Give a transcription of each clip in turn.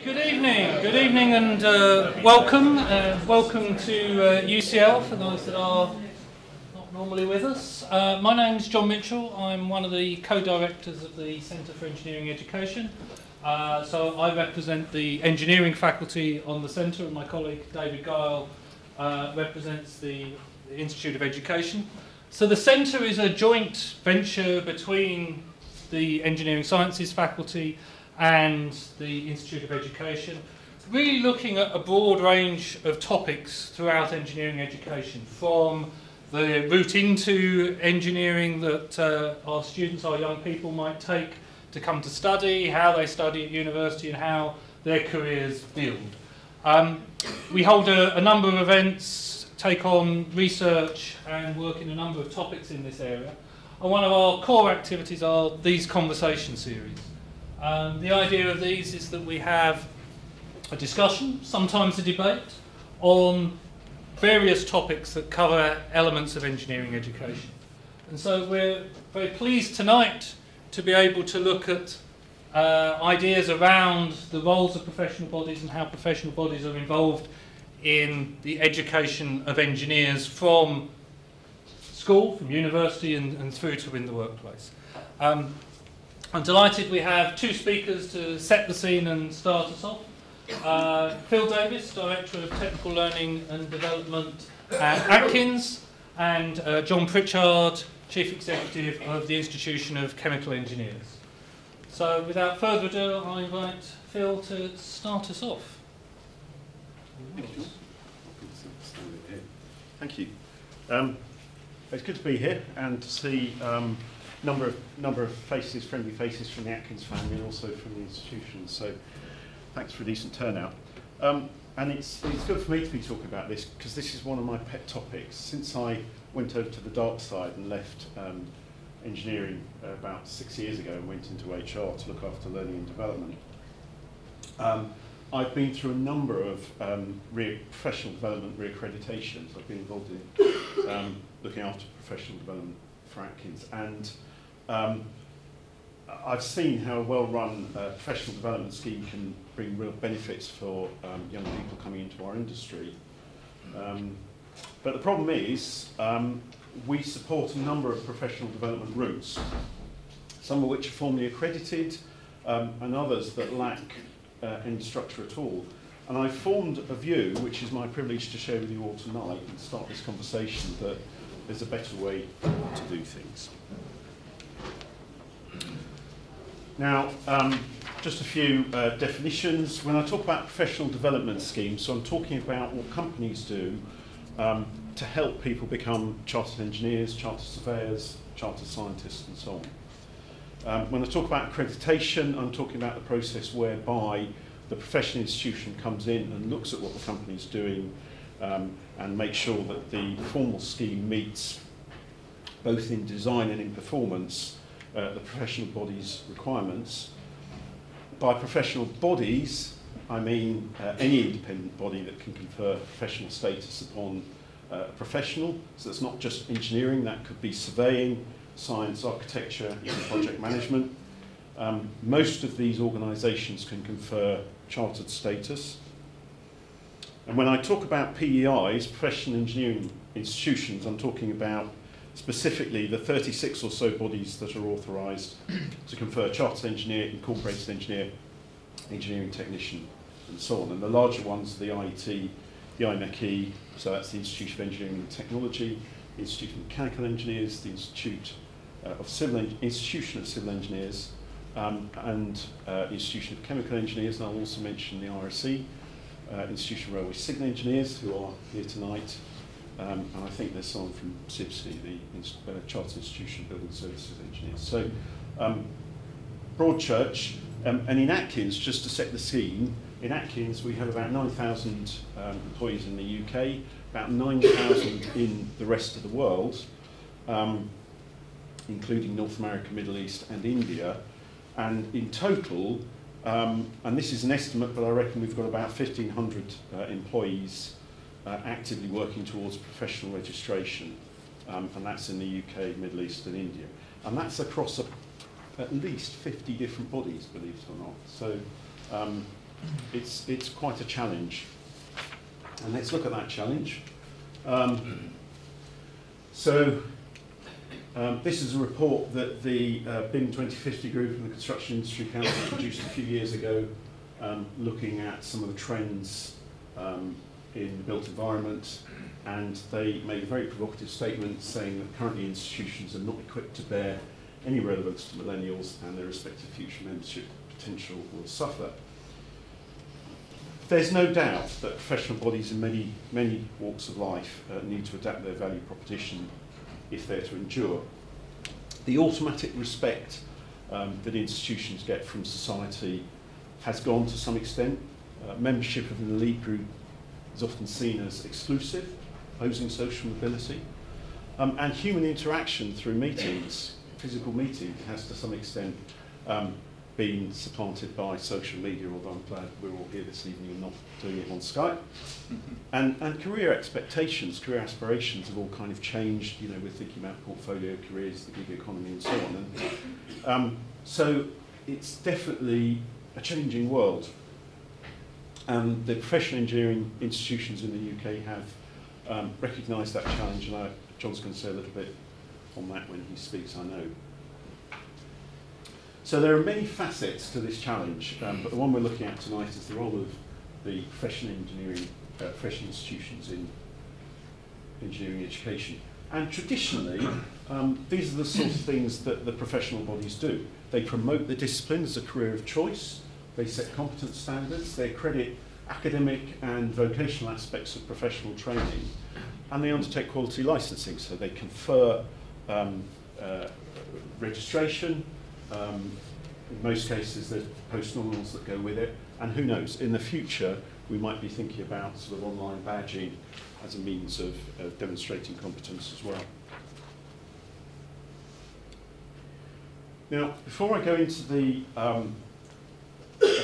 Good evening and welcome. Welcome to UCL for those that are not normally with us. My name's John Mitchell. I'm one of the co-directors of the Centre for Engineering Education. So I represent the engineering faculty on the centre, and my colleague David Guile represents the Institute of Education. So the centre is a joint venture between the Engineering Sciences faculty and the Institute of Education, really looking at a broad range of topics throughout engineering education, from the route into engineering that our students, our young people might take to come to study, how they study at university and how their careers build. We hold a number of events, take on research and work in a number of topics in this area. And one of our core activities are these conversation series. The idea of these is that we have a discussion, sometimes a debate, on various topics that cover elements of engineering education. And so we're very pleased tonight to be able to look at ideas around the roles of professional bodies and how professional bodies are involved in the education of engineers from school, from university and through to in the workplace. I'm delighted we have two speakers to set the scene and start us off. Phil Davis, Director of Technical Learning and Development at Atkins, and John Pritchard, Chief Executive of the Institution of Chemical Engineers. So without further ado, I invite Phil to start us off. Thank you. It's good to be here and to see number of faces, friendly faces from the Atkins family and also from the institution. So thanks for a decent turnout. And it's good for me to be talking about this because this is one of my pet topics. Since I went over to the dark side and left engineering about 6 years ago and went into HR to look after learning and development, I've been through a number of professional development reaccreditations. I've been involved in looking after professional development for Atkins, and I've seen how a well-run professional development scheme can bring real benefits for young people coming into our industry. But the problem is we support a number of professional development routes, some of which are formally accredited and others that lack any structure at all. And I formed a view, which is my privilege to share with you all tonight and start this conversation, that there's a better way to do things. Now, just a few definitions. When I talk about professional development schemes, so I'm talking about what companies do to help people become chartered engineers, chartered surveyors, chartered scientists, and so on. When I talk about accreditation, I'm talking about the process whereby the professional institution comes in and looks at what the company's doing and makes sure that the formal scheme meets, both in design and in performance, the professional body's requirements. By professional bodies, I mean any independent body that can confer professional status upon a professional. So it's not just engineering, that could be surveying, science, architecture, even project management. Most of these organisations can confer chartered status. And when I talk about PEIs, professional engineering institutions, I'm talking about specifically the 36 or so bodies that are authorised to confer chartered engineer, incorporated engineer, engineering technician, and so on. And the larger ones are the IET, the IMechE, so that's the Institute of Engineering and Technology, the Institute of Mechanical Engineers, the Institution of Civil Engineers, and the Institution of Chemical Engineers, and I'll also mention the RSE, Institution of Railway Signal Engineers, who are here tonight, and I think there's someone from CIBSE, the Chartered Institution of Building Services Engineers. So, Broadchurch, and in Atkins, just to set the scene, in Atkins we have about 9,000 employees in the UK, about 9,000 in the rest of the world, including North America, Middle East and India. And in total, and this is an estimate, but I reckon we've got about 1,500 employees actively working towards professional registration, and that's in the UK, Middle East and India. And that's across at least 50 different bodies, believe it or not. So it's quite a challenge. And let's look at that challenge. This is a report that the BIM 2050 group and the Construction Industry Council produced a few years ago, looking at some of the trends in the built environment, and they made a very provocative statement saying that currently institutions are not equipped to bear any relevance to millennials, and their respective future membership potential will suffer. There's no doubt that professional bodies in many walks of life need to adapt their value proposition if they're to endure. The automatic respect that institutions get from society has gone to some extent. Membership of an elite group is often seen as exclusive, opposing social mobility. And human interaction through meetings, physical meetings, has to some extent been supplanted by social media, although I'm glad we're all here this evening and not doing it on Skype. And career expectations, career aspirations have all kind of changed. You know, we're thinking about portfolio careers, the gig economy and so on. And so it's definitely a changing world. And the professional engineering institutions in the UK have recognised that challenge, and John's going to say a little bit on that when he speaks, I know. So there are many facets to this challenge, but the one we're looking at tonight is the role of the professional engineering, professional institutions in engineering education. And traditionally, these are the sort of things that the professional bodies do. They promote the discipline as a career of choice, they set competence standards, they accredit academic and vocational aspects of professional training, and they undertake quality licensing, so they confer registration. In most cases, there's post-nominals that go with it, and who knows, in the future, we might be thinking about sort of online badging as a means of demonstrating competence as well. Now, before I go into the a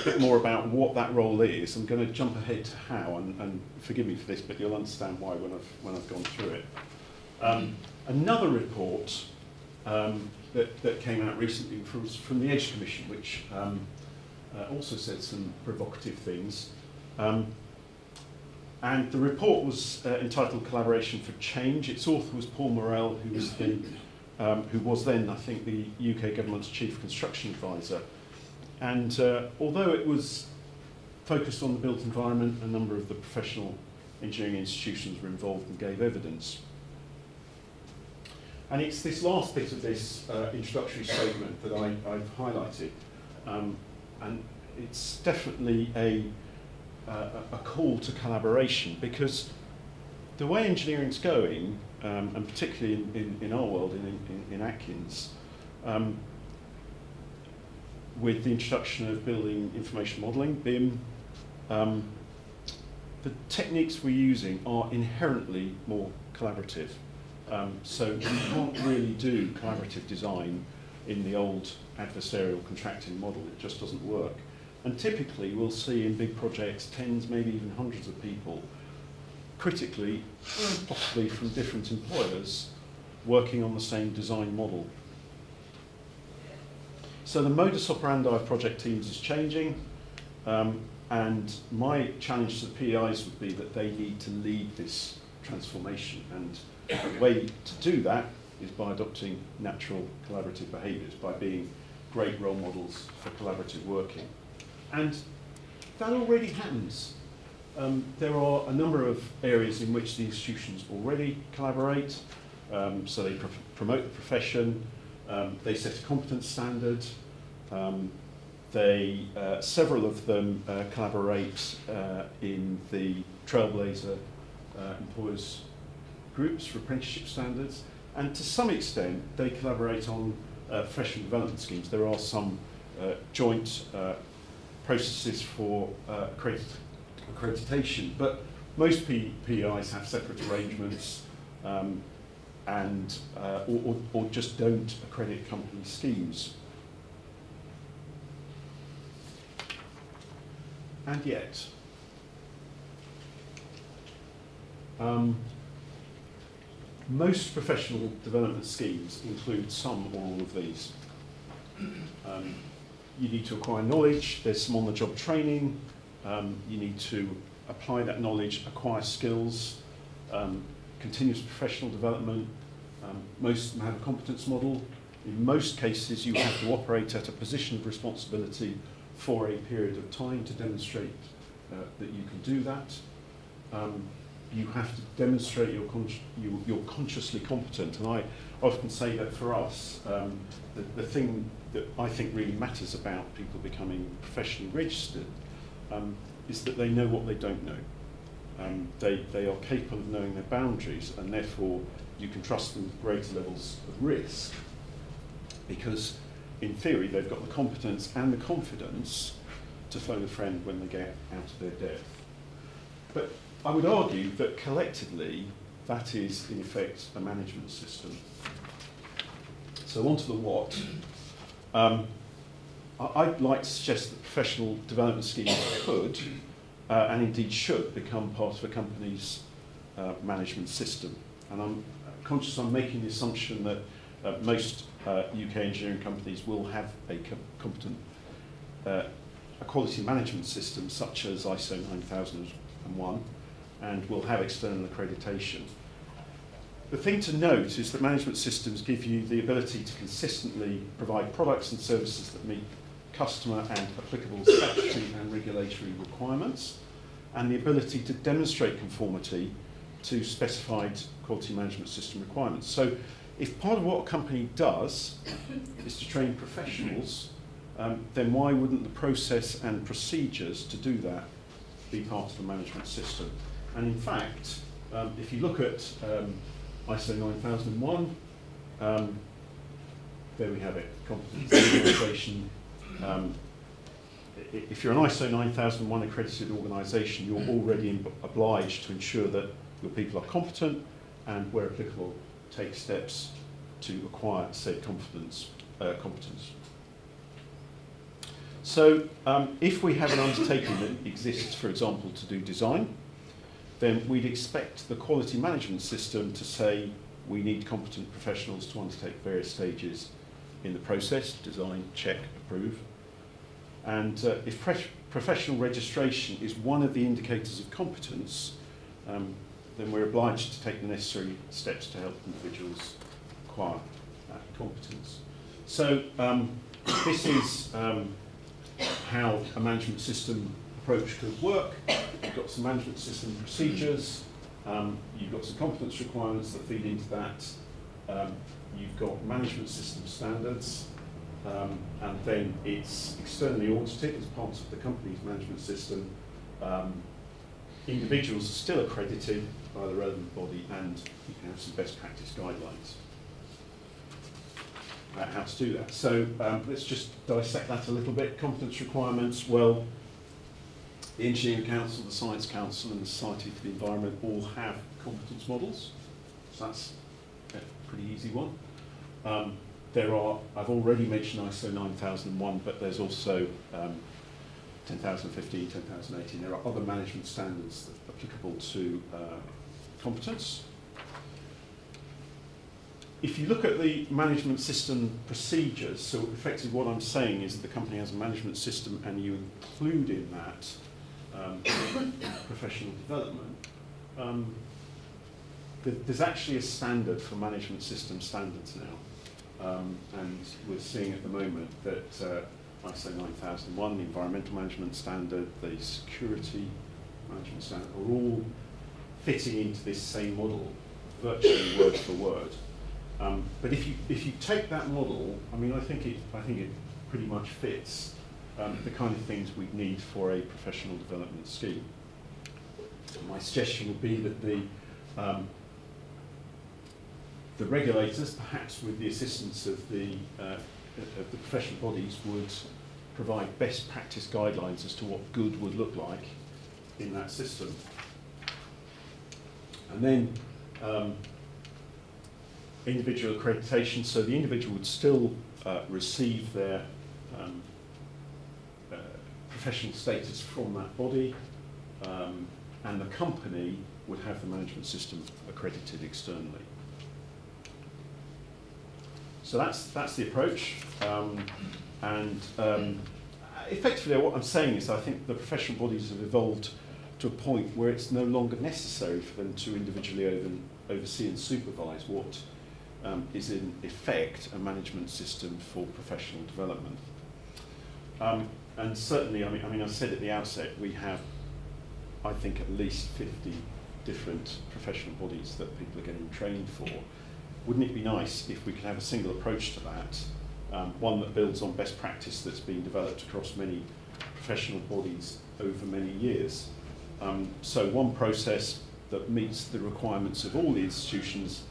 bit more about what that role is, I'm going to jump ahead to how, and forgive me for this, but you'll understand why when I've gone through it. Another report that came out recently was from the Edge Commission, which also said some provocative things. And the report was entitled Collaboration for Change. Its author was Paul Morell, who was then, I think, the UK government's chief construction advisor. And although it was focused on the built environment, a number of the professional engineering institutions were involved and gave evidence. And it's this last bit of this introductory statement that I've highlighted. And it's definitely a call to collaboration, because the way engineering's going, and particularly in our world, in Atkins, with the introduction of building information modelling, BIM, the techniques we're using are inherently more collaborative. So you can't really do collaborative design in the old adversarial contracting model. It just doesn't work. And typically we'll see in big projects tens, maybe even hundreds of people, critically, possibly from different employers, working on the same design model. So the modus operandi of project teams is changing, and my challenge to the PEIs would be that they need to lead this transformation, and the way to do that is by adopting natural collaborative behaviours, by being great role models for collaborative working. And that already happens. There are a number of areas in which the institutions already collaborate, so they promote the profession, they set a competence standard, several of them collaborate in the Trailblazer employers groups for apprenticeship standards, and to some extent they collaborate on professional development schemes. There are some joint processes for accreditation, but most PEIs have separate arrangements or just don't accredit company schemes. And yet, most professional development schemes include some or all of these. You need to acquire knowledge, there's some on-the-job training, You need to apply that knowledge, acquire skills, continuous professional development. Most of them have a competence model. In most cases, you have to operate at a position of responsibility for a period of time to demonstrate that you can do that. You have to demonstrate you're consciously competent. And I often say that for us, the thing that I think really matters about people becoming professionally registered is that they know what they don't know. They are capable of knowing their boundaries, and therefore you can trust them with greater levels of risk, because in theory they've got the competence and the confidence to phone a friend when they get out of their depth. But I would argue that collectively that is in effect a management system. So on to the what. I'd like to suggest that professional development schemes could and indeed should become part of a company's management system. And I'm conscious I'm making the assumption that most UK engineering companies will have a competent a quality management system such as ISO 9001 and will have external accreditation. The thing to note is that management systems give you the ability to consistently provide products and services that meet customer and applicable statutory and regulatory requirements, and the ability to demonstrate conformity to specified quality management system requirements. So if part of what a company does is to train professionals, then why wouldn't the process and procedures to do that be part of the management system? And in fact, if you look at ISO 9001, there we have it, competence organisation. If you're an ISO 9001 accredited organisation, you're already obliged to ensure that your people are competent and, where applicable, take steps to acquire said competence. So if we have an undertaking that exists, for example, to do design, then we'd expect the quality management system to say we need competent professionals to undertake various stages in the process: design, check, approve. And if professional registration is one of the indicators of competence, then we're obliged to take the necessary steps to help individuals acquire that competence. So this is how a management system approach could work. You've got some management system procedures, you've got some competence requirements that feed into that, you've got management system standards, and then it's externally audited as part of the company's management system. Individuals are still accredited by the relevant body, and you can have some best practice guidelines about how to do that. So let's just dissect that a little bit. Competence requirements, well, the Engineering Council, the Science Council and the Society for the Environment all have competence models. So that's a pretty easy one. There are, I've already mentioned ISO 9001, but there's also 10,015, 10,018. There are other management standards that are applicable to competence. If you look at the management system procedures, so effectively what I'm saying is that the company has a management system and you include in that professional development, there's actually a standard for management system standards now. And we're seeing at the moment that ISO 9001, the environmental management standard, the security management standard are all fitting into this same model, virtually word for word. But if you take that model, I mean, I think it pretty much fits the kind of things we'd need for a professional development scheme. My suggestion would be that the regulators, perhaps with the assistance of the professional bodies, would provide best practice guidelines as to what good would look like in that system. And then individual accreditation, so the individual would still receive their professional status from that body, and the company would have the management system accredited externally. So that's the approach, and effectively what I'm saying is I think the professional bodies have evolved to a point where it's no longer necessary for them to individually oversee and supervise what is in effect a management system for professional development. And certainly, I mean, I said at the outset, we have, I think, at least 50 different professional bodies that people are getting trained for. Wouldn't it be nice if we could have a single approach to that, one that builds on best practice that's been developed across many professional bodies over many years? So one process that meets the requirements of all the institutions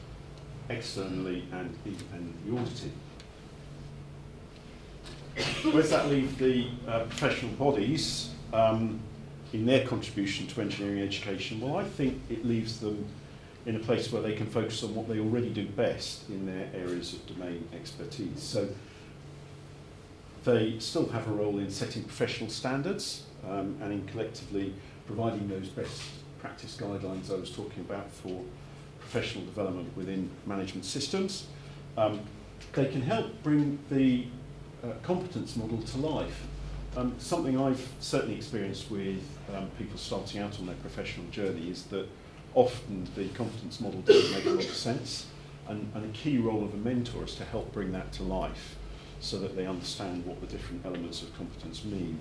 externally and independently audited. Where does that leave the professional bodies in their contribution to engineering education? Well, I think it leaves them in a place where they can focus on what they already do best in their areas of domain expertise. So they still have a role in setting professional standards and in collectively providing those best practice guidelines I was talking about for professional development within management systems. They can help bring the competence model to life. Something I've certainly experienced with people starting out on their professional journey is that often the competence model doesn't make a lot of sense, and a key role of a mentor is to help bring that to life so that they understand what the different elements of competence mean.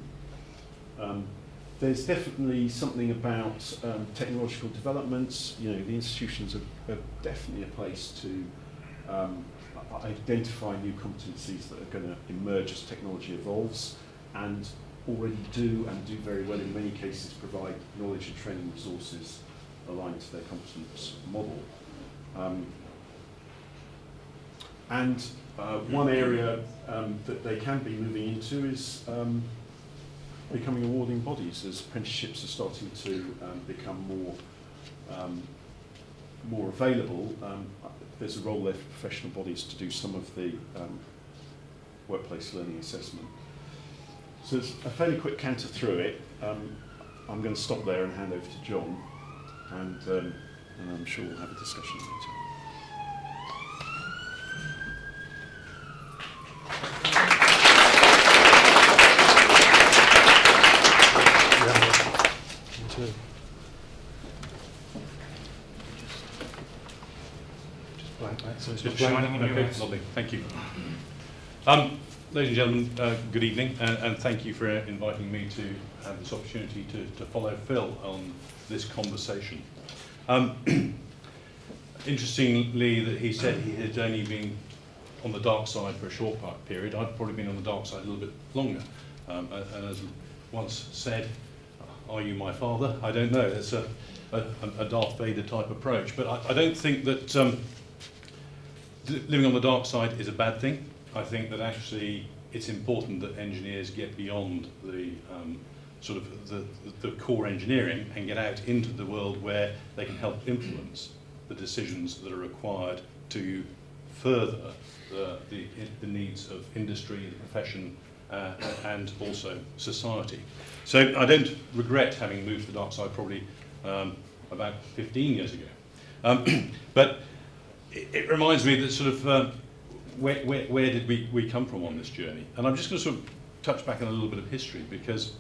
There's definitely something about technological developments. You know, the institutions are definitely a place to identify new competencies that are going to emerge as technology evolves, and already do very well in many cases provide knowledge and training resources aligned to their competence model. One area that they can be moving into is becoming awarding bodies as apprenticeships are starting to become more available. There's a role there for professional bodies to do some of the workplace learning assessment. So it's a fairly quick canter through it. I'm going to stop there and hand over to John, and I'm sure we'll have a discussion later. So it's just shining in your eyes. Lovely, thank you. Ladies and gentlemen, good evening, and thank you for inviting me to have this opportunity to follow Phil on this conversation. Interestingly, that he said he had only been on the dark side for a short period. I'd probably been on the dark side a little bit longer. And as once said, are you my father? I don't know. It's a Darth Vader type approach. But I don't think that living on the dark side is a bad thing. I think that actually it's important that engineers get beyond the sort of the core engineering and get out into the world where they can help influence the decisions that are required to further the needs of industry, the profession, and also society. So I don't regret having moved to the dark side probably about 15 years ago. But it reminds me that sort of where did we come from on this journey? And I'm just going to sort of touch back on a little bit of history, because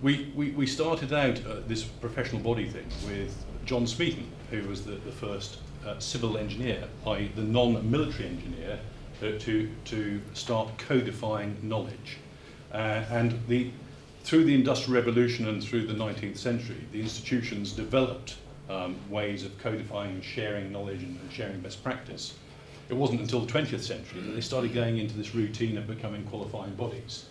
we started out this professional body thing with John Smeaton, who was the first civil engineer, i.e. the non-military engineer, to start codifying knowledge. And through the Industrial Revolution and through the 19th century, the institutions developed ways of codifying and sharing knowledge and sharing best practice. It wasn't until the 20th century that they started going into this routine of becoming qualifying bodies,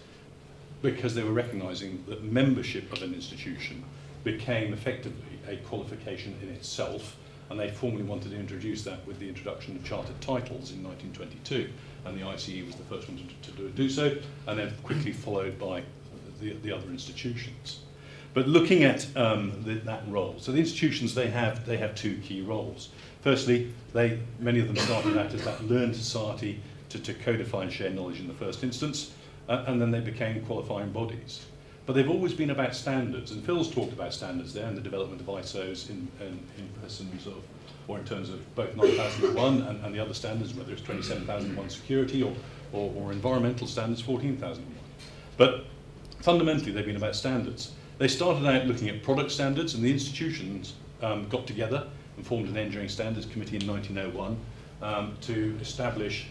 because they were recognizing that membership of an institution became effectively a qualification in itself, and they formally wanted to introduce that with the introduction of chartered titles in 1922, and the ICE was the first one to do so, and then quickly followed by the other institutions. But looking at that role, so the institutions, they have two key roles. Firstly, many of them started out as that learned society to codify and share knowledge in the first instance, and then they became qualifying bodies. But they've always been about standards, and Phil's talked about standards there and the development of ISOs in terms of both 9001 and the other standards, whether it's 27001 security or environmental standards 14001. But fundamentally, they've been about standards. They started out looking at product standards, and the institutions got together and formed an engineering standards committee in 1901 to establish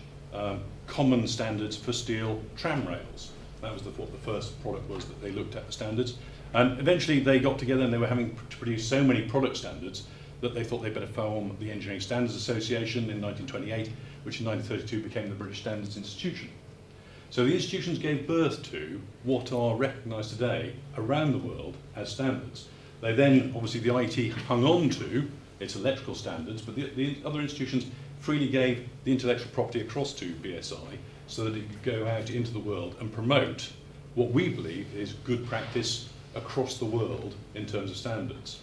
common standards for steel tram rails. That was what the first product was that they looked at, the standards. And eventually they got together and they were having to produce so many product standards that they thought they'd better form the Engineering Standards Association in 1928, which in 1932 became the British Standards Institution. So the institutions gave birth to what are recognised today around the world as standards. They then, obviously the IT hung on to its electrical standards, but the other institutions freely gave the intellectual property across to BSI so that it could go out into the world and promote what we believe is good practice across the world in terms of standards.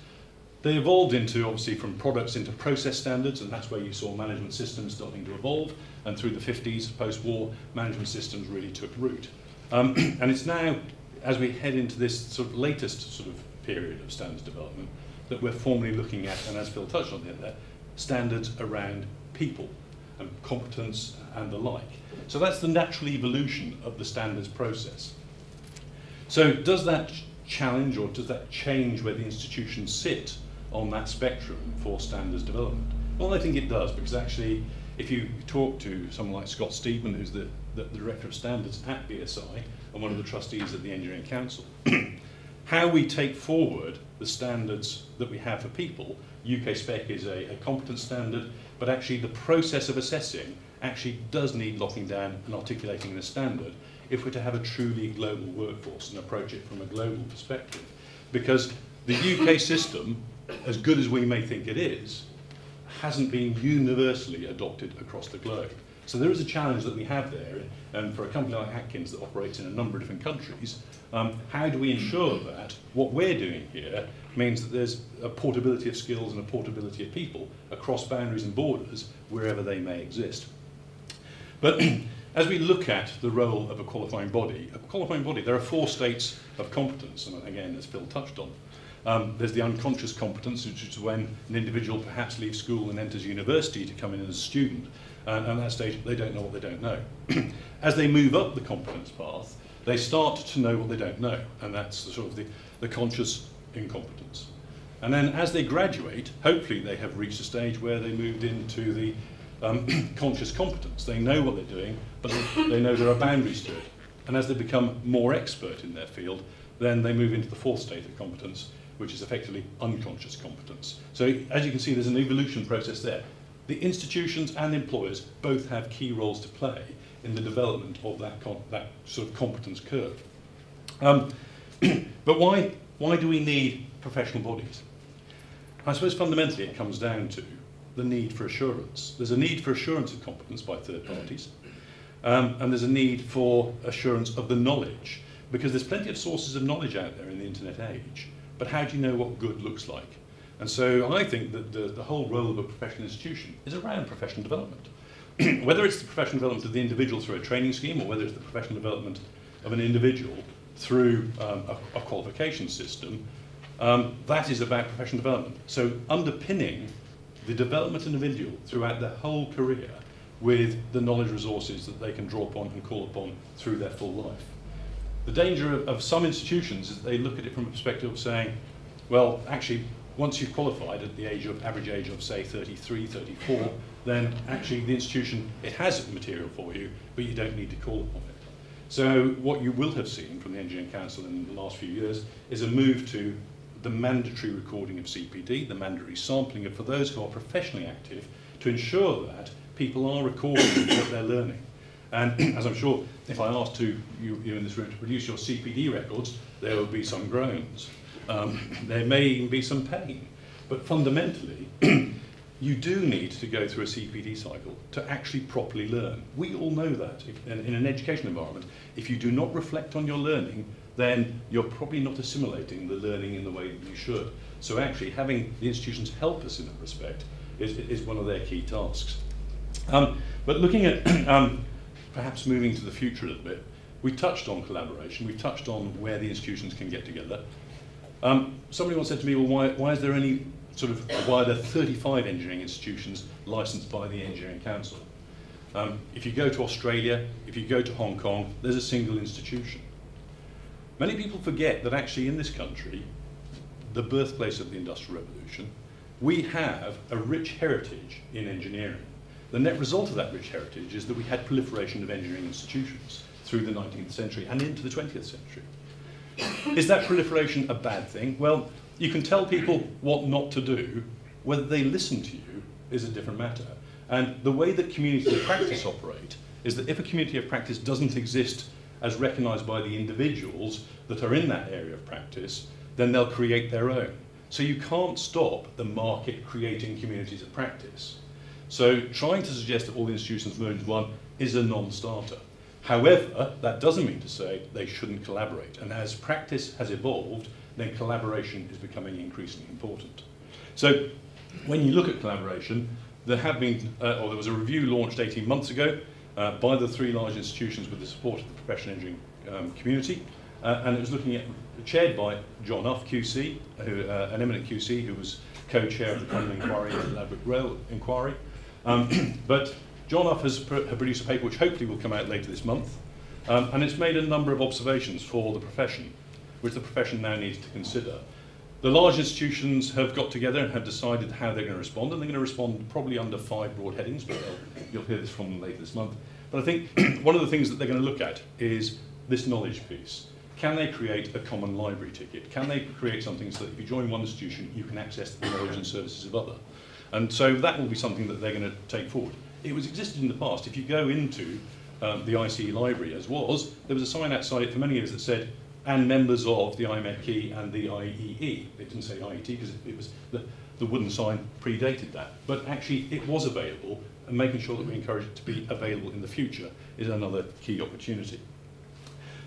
They evolved into, obviously, from products into process standards, and that's where you saw management systems starting to evolve, and through the 50s, post-war, management systems really took root. And it's now, as we head into this sort of latest sort of period of standards development, that we're formally looking at, and as Phil touched on there, standards around people and competence and the like. So that's the natural evolution of the standards process. So does that challenge or does that change where the institutions sit on that spectrum for standards development? Well, I think it does, because actually if you talk to someone like Scott Steedman, who's the Director of Standards at BSI and one of the trustees at the Engineering Council, how we take forward the standards that we have for people. UK spec is a competence standard, but actually the process of assessing actually does need locking down and articulating the standard if we're to have a truly global workforce and approach it from a global perspective. Because the UK system, as good as we may think it is, hasn't been universally adopted across the globe. So there is a challenge that we have there, and for a company like Atkins that operates in a number of different countries, how do we ensure that what we're doing here means that there's a portability of skills and a portability of people across boundaries and borders wherever they may exist. But as we look at the role of a qualifying body, there are 4 states of competence, and again, as Phil touched on. There's the unconscious competence, which is when an individual perhaps leaves school and enters university to come in as a student, and at that stage they don't know what they don't know. As they move up the competence path, they start to know what they don't know, and that's sort of the conscious incompetence. And then as they graduate, hopefully they have reached a stage where they moved into the conscious competence. They know what they're doing, but they know there are boundaries to it. And as they become more expert in their field, then they move into the 4th state of competence, which is effectively unconscious competence. So as you can see, there's an evolution process there. The institutions and employers both have key roles to play in the development of that sort of competence curve. But why do we need professional bodies? I suppose fundamentally it comes down to the need for assurance. There's a need for assurance of competence by third parties, and there's a need for assurance of the knowledge, because there's plenty of sources of knowledge out there in the internet age, but how do you know what good looks like? And so I think that the whole role of a professional institution is around professional development. Whether it's the professional development of the individual through a training scheme, or whether it's the professional development of an individual through a qualification system, that is about professional development. So underpinning the development of an individual throughout their whole career with the knowledge resources that they can draw upon and call upon through their full life. The danger of some institutions is that they look at it from a perspective of saying, well, actually, once you've qualified at the average age of, say, 33, 34, then actually the institution, it has material for you, but you don't need to call upon it. So what you will have seen from the Engineering Council in the last few years is a move to the mandatory recording of CPD, the mandatory sampling of for those who are professionally active, to ensure that people are recording what they're learning. And as I'm sure, if I asked you in this room to produce your CPD records, there will be some groans. There may even be some pain. But fundamentally, you do need to go through a CPD cycle to actually properly learn. We all know that. In an education environment, if you do not reflect on your learning, then you're probably not assimilating the learning in the way that you should. So actually, having the institutions help us in that respect is one of their key tasks. But looking at perhaps moving to the future a little bit, we touched on collaboration, we touched on where the institutions can get together. Somebody once said to me, well, why is there any sort of, why are there 35 engineering institutions licensed by the Engineering Council? If you go to Australia, if you go to Hong Kong, there's a single institution. Many people forget that actually in this country, the birthplace of the Industrial Revolution, we have a rich heritage in engineering. The net result of that rich heritage is that we had proliferation of engineering institutions through the 19th century and into the 20th century. Is that proliferation a bad thing? Well, you can tell people what not to do. Whether they listen to you is a different matter. And the way that communities of practice operate is that if a community of practice doesn't exist as recognised by the individuals that are in that area of practice, then they'll create their own. So you can't stop the market creating communities of practice. So trying to suggest that all the institutions merge into one is a non-starter. However, that doesn't mean to say they shouldn't collaborate. And as practice has evolved, then collaboration is becoming increasingly important. So when you look at collaboration, there have been, or there was a review launched 18 months ago by the 3 large institutions with the support of the professional engineering community, and it was looking at, chaired by John Uff, QC, an eminent QC who was co-chair of the Common Inquiry and the Ladbroke Rail Inquiry. But John Uff has produced a paper which hopefully will come out later this month, and it's made a number of observations for the profession, which the profession now needs to consider. The large institutions have got together and have decided how they're going to respond, and they're going to respond probably under 5 broad headings, but you'll hear this from them later this month. But I think one of the things that they're going to look at is this knowledge piece. Can they create a common library ticket? Can they create something so that if you join one institution, you can access the knowledge and services of other? And so that will be something that they're going to take forward. It was existed in the past. If you go into the ICE library, as was, there was a sign outside it for many years that said, and members of the IMED key and the IEE. It didn't say IET because it was the wooden sign predated that. But actually it was available, and making sure that we encourage it to be available in the future is another key opportunity.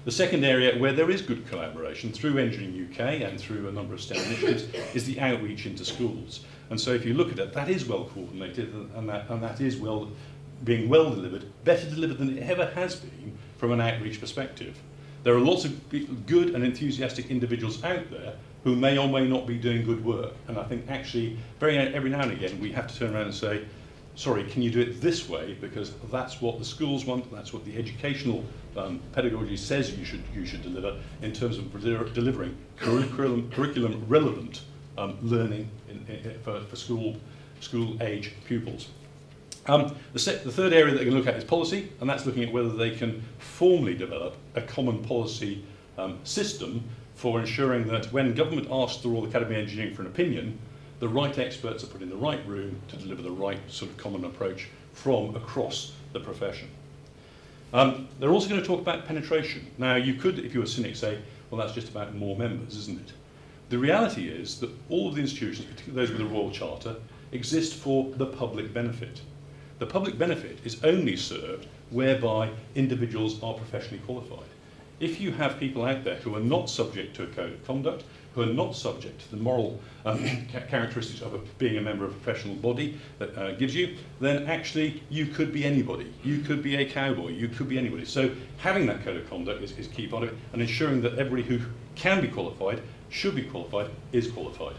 The second area where there is good collaboration through Engineering UK and through a number of STEM initiatives is the outreach into schools. And so if you look at it, that is well coordinated and that is being well delivered, better delivered than it ever has been from an outreach perspective. There are lots of good and enthusiastic individuals out there who may or may not be doing good work. And I think actually every now and again we have to turn around and say, sorry, can you do it this way? Because that's what the schools want, that's what the educational pedagogy says you should deliver in terms of delivering curriculum relevant learning for school-age pupils. The third area that they're going to look at is policy, and that's looking at whether they can formally develop a common policy system for ensuring that when government asks the Royal Academy of Engineering for an opinion, the right experts are put in the right room to deliver the right sort of common approach from across the profession. They're also going to talk about penetration. Now, you could, if you were a cynic, say, well, that's just about more members, isn't it? The reality is that all of the institutions, particularly those with a Royal Charter, exist for the public benefit. The public benefit is only served whereby individuals are professionally qualified. If you have people out there who are not subject to a code of conduct, who are not subject to the moral characteristics of being a member of a professional body that gives you, then actually you could be anybody. You could be a cowboy, you could be anybody. So having that code of conduct is key part of it, and ensuring that everybody who can be qualified, should be qualified, is qualified.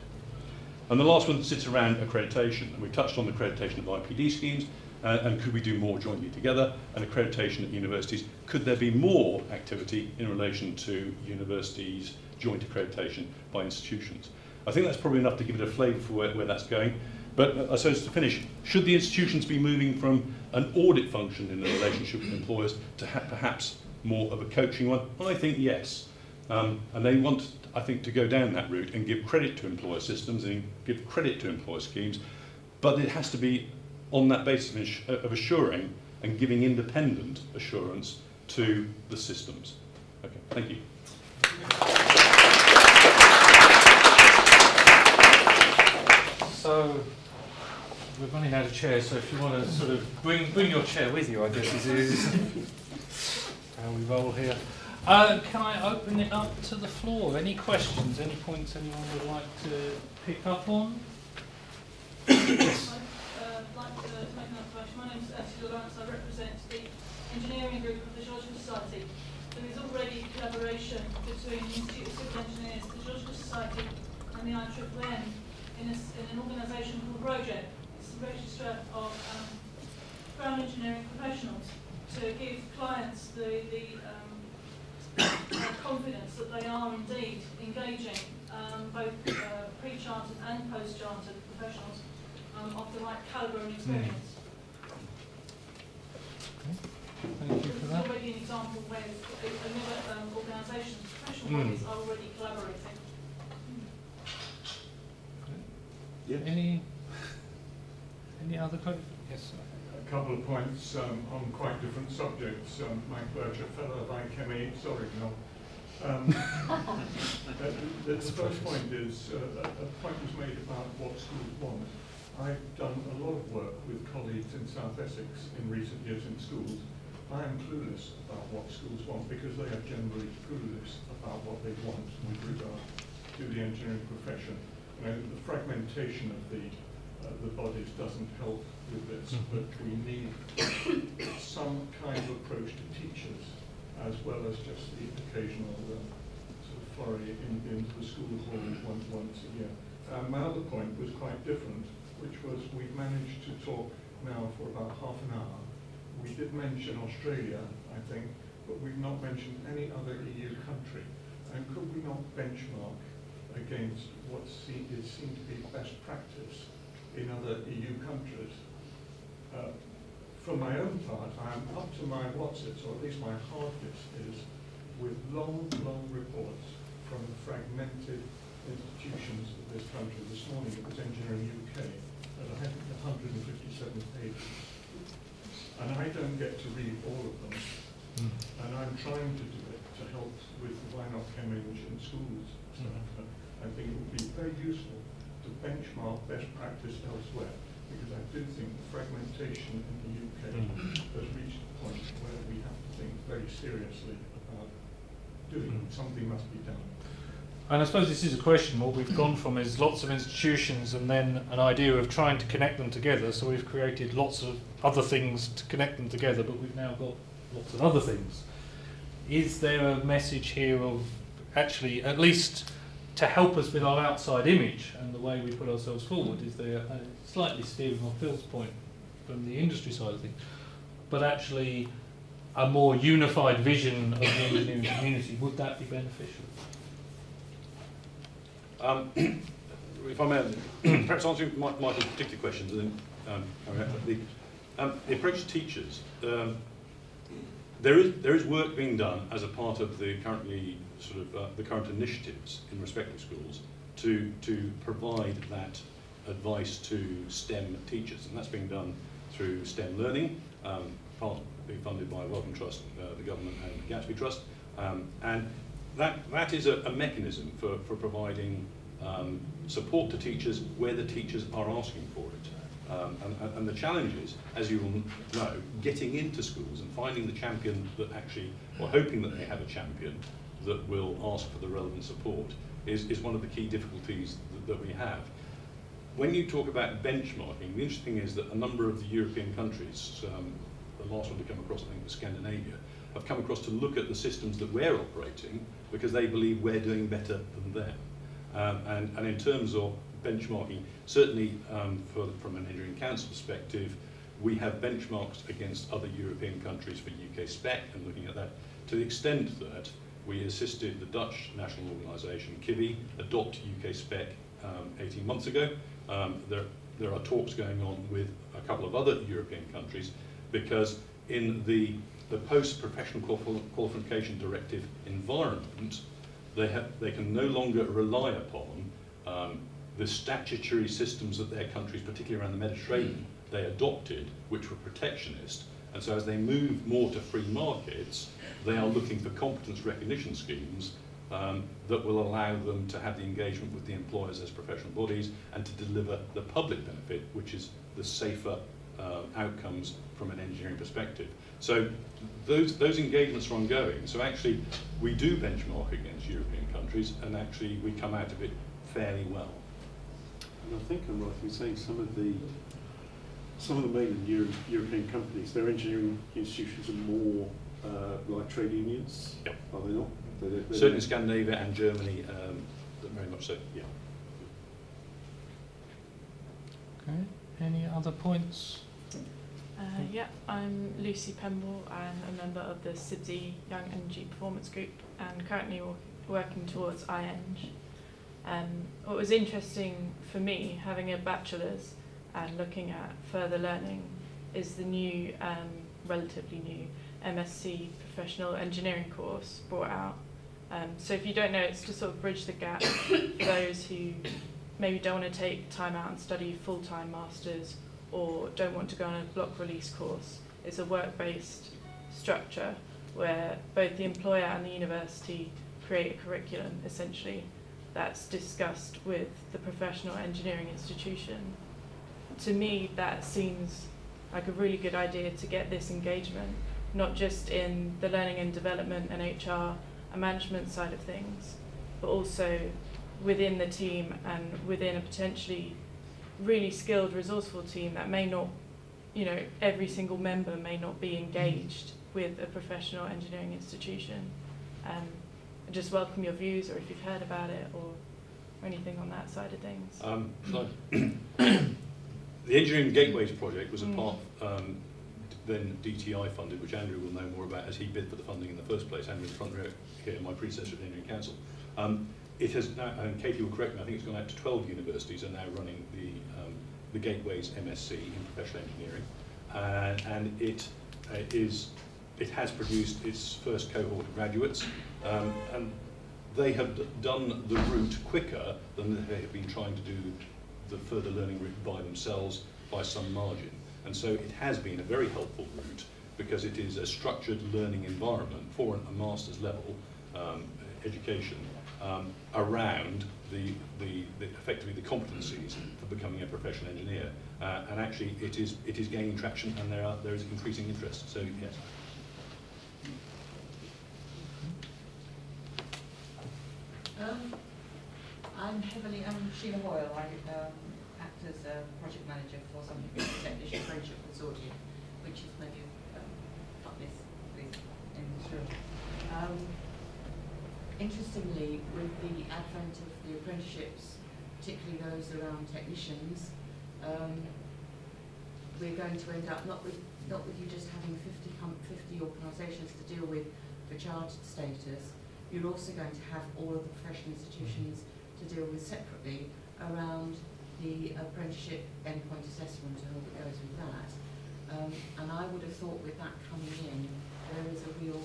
And the last one sits around accreditation. And we touched on the accreditation of IPD schemes, and could we do more jointly together, and accreditation at universities. Could there be more activity in relation to universities' joint accreditation by institutions? I think that's probably enough to give it a flavour for where that's going. But I suppose to finish, should the institutions be moving from an audit function in the relationship with employers to perhaps more of a coaching one? Well, I think yes. And they want, I think, to go down that route and give credit to employer systems and give credit to employer schemes, but it has to be on that basis of assuring and giving independent assurance to the systems. Okay, thank you. So we're running out of chairs, so if you want to sort of bring your chair with you, I guess is how we roll here. Can I open it up to the floor? Any questions, any points anyone would like to pick up on? Yes. I'd like to make an observation. My name is Atkins. I represent the engineering group of the Geological Society. There is already collaboration between the Institute of Civil Engineers, the Geological Society and the IIMM in an organisation called ROGEP. It's the Register of Ground Engineering Professionals, to give clients the confidence that they are indeed engaging both pre-chartered and post-chartered professionals of the right calibre and experience. Thank you for There's that. already an example where another organisations, professional bodies are already collaborating. Yeah. Any other questions? Yes, sir. A couple of points on quite different subjects. Mike Bircher, fellow of IChemE, sorry, no. The first point is, a point was made about what schools want. I've done a lot of work with colleagues in South Essex in recent years in schools. I am clueless about what schools want because they are generally clueless about what they want with regard to the engineering profession. You know, the fragmentation of the bodies doesn't help with this, but we need some kind of approach to teachers as well as just the occasional sort of flurry into the school hall once a year. My other point was quite different, which was we've managed to talk now for about half an hour. We did mention Australia, I think, but we've not mentioned any other EU country. And could we not benchmark against what is seen to be best practice in other EU countries? For my own part, I am up to my whatsits, or at least my hardness is, with long reports from the fragmented institutions of this country. This morning it was Engineering UK, and I think 157 pages. And I don't get to read all of them. And I'm trying to do it to help with why not cheming in schools stuff. I think it would be very useful to benchmark best practice elsewhere, because I do think the fragmentation in the UK has reached a point where we have to think very seriously about doing something must be done. And I suppose this is a question. What we've gone from is lots of institutions and then an idea of trying to connect them together. So we've created lots of other things to connect them together, but we've now got lots of other things. Is there a message here of actually, at least to help us with our outside image and the way we put ourselves forward, is there, slightly steering on Phil's point from the industry side of things, but actually a more unified vision of the engineering community, would that be beneficial? If I may, perhaps answering Michael's particular questions, and then the approach to teachers. There is work being done as a part of the currently the current initiatives in respect of schools to provide that advice to STEM teachers, and that's being done through STEM learning, partly funded by Wellcome Trust, the government, and Gatsby Trust, and that is a mechanism for providing support to teachers where the teachers are asking for it. And the challenge is, as you will know, getting into schools and finding the champion that actually, or hoping that they have a champion that will ask for the relevant support is one of the key difficulties that we have. When you talk about benchmarking, the interesting thing is that a number of the European countries, the last one to come across I think was Scandinavia, have come across to look at the systems that we're operating because they believe we're doing better than them. And in terms of benchmarking, certainly from an Engineering Council perspective, we have benchmarks against other European countries for UK spec and looking at that to the extent that we assisted the Dutch national organisation, CIVI, adopt UK spec 18 months ago. There are talks going on with a couple of other European countries because in the post-professional qualification directive environment, they can no longer rely upon the statutory systems that their countries, particularly around the Mediterranean, they adopted, which were protectionist. And so as they move more to free markets, they are looking for competence recognition schemes that will allow them to have the engagement with the employers as professional bodies and to deliver the public benefit, which is the safer outcomes from an engineering perspective. So those engagements are ongoing. So actually, we do benchmark against European countries, and actually we come out of it fairly well. And I think I'm right in saying some of the main European companies, their engineering institutions are more like trade unions. Yep. Are they not? They're Certainly Scandinavia and Germany, very much so. Yeah. Okay. Any other points? Yeah, I'm Lucy Pemble. I'm a member of the CEE Young Energy Performance Group and currently working towards iEng. What was interesting for me, having a bachelor's and looking at further learning, is the new, relatively new MSc Professional Engineering course brought out. So if you don't know, it's to sort of bridge the gap for those who maybe don't want to take time out and study full-time masters or don't want to go on a block release course. It's a work-based structure where both the employer and the university create a curriculum, essentially, that's discussed with the professional engineering institution. To me, that seems like a really good idea to get this engagement, not just in the learning and development and HR and management side of things, but also within the team and within a potentially really skilled, resourceful team that may not, you know, every single member may not be engaged with a professional engineering institution. I just welcome your views, or if you've heard about it, or anything on that side of things. The Engineering Gateways project was a part then DTI funded, which Andrew will know more about as he bid for the funding in the first place. Andrew in the front row here, my predecessor at the Engineering Council. It has now, and Katie will correct me, I think it's gone out to 12 universities are now running the Gateways MSc in professional engineering, and it has produced its first cohort of graduates, and they have done the route quicker than they have been trying to do the further learning route by themselves by some margin. And so it has been a very helpful route because it is a structured learning environment for a master's level education around effectively the competencies for becoming a professional engineer. And actually it is gaining traction, and there is increasing interest. So yes. I'm Sheila Hoyle. I act as a project manager for something called the Technician Friendship Consortium, which is maybe up this in this room. Interestingly, with the advent of the apprenticeships, particularly those around technicians, we're going to end up not with you just having 50 organisations to deal with for chartered status. You're also going to have all of the professional institutions to deal with separately around the apprenticeship endpoint assessment and all that goes with that. And I would have thought with that coming in, there is a real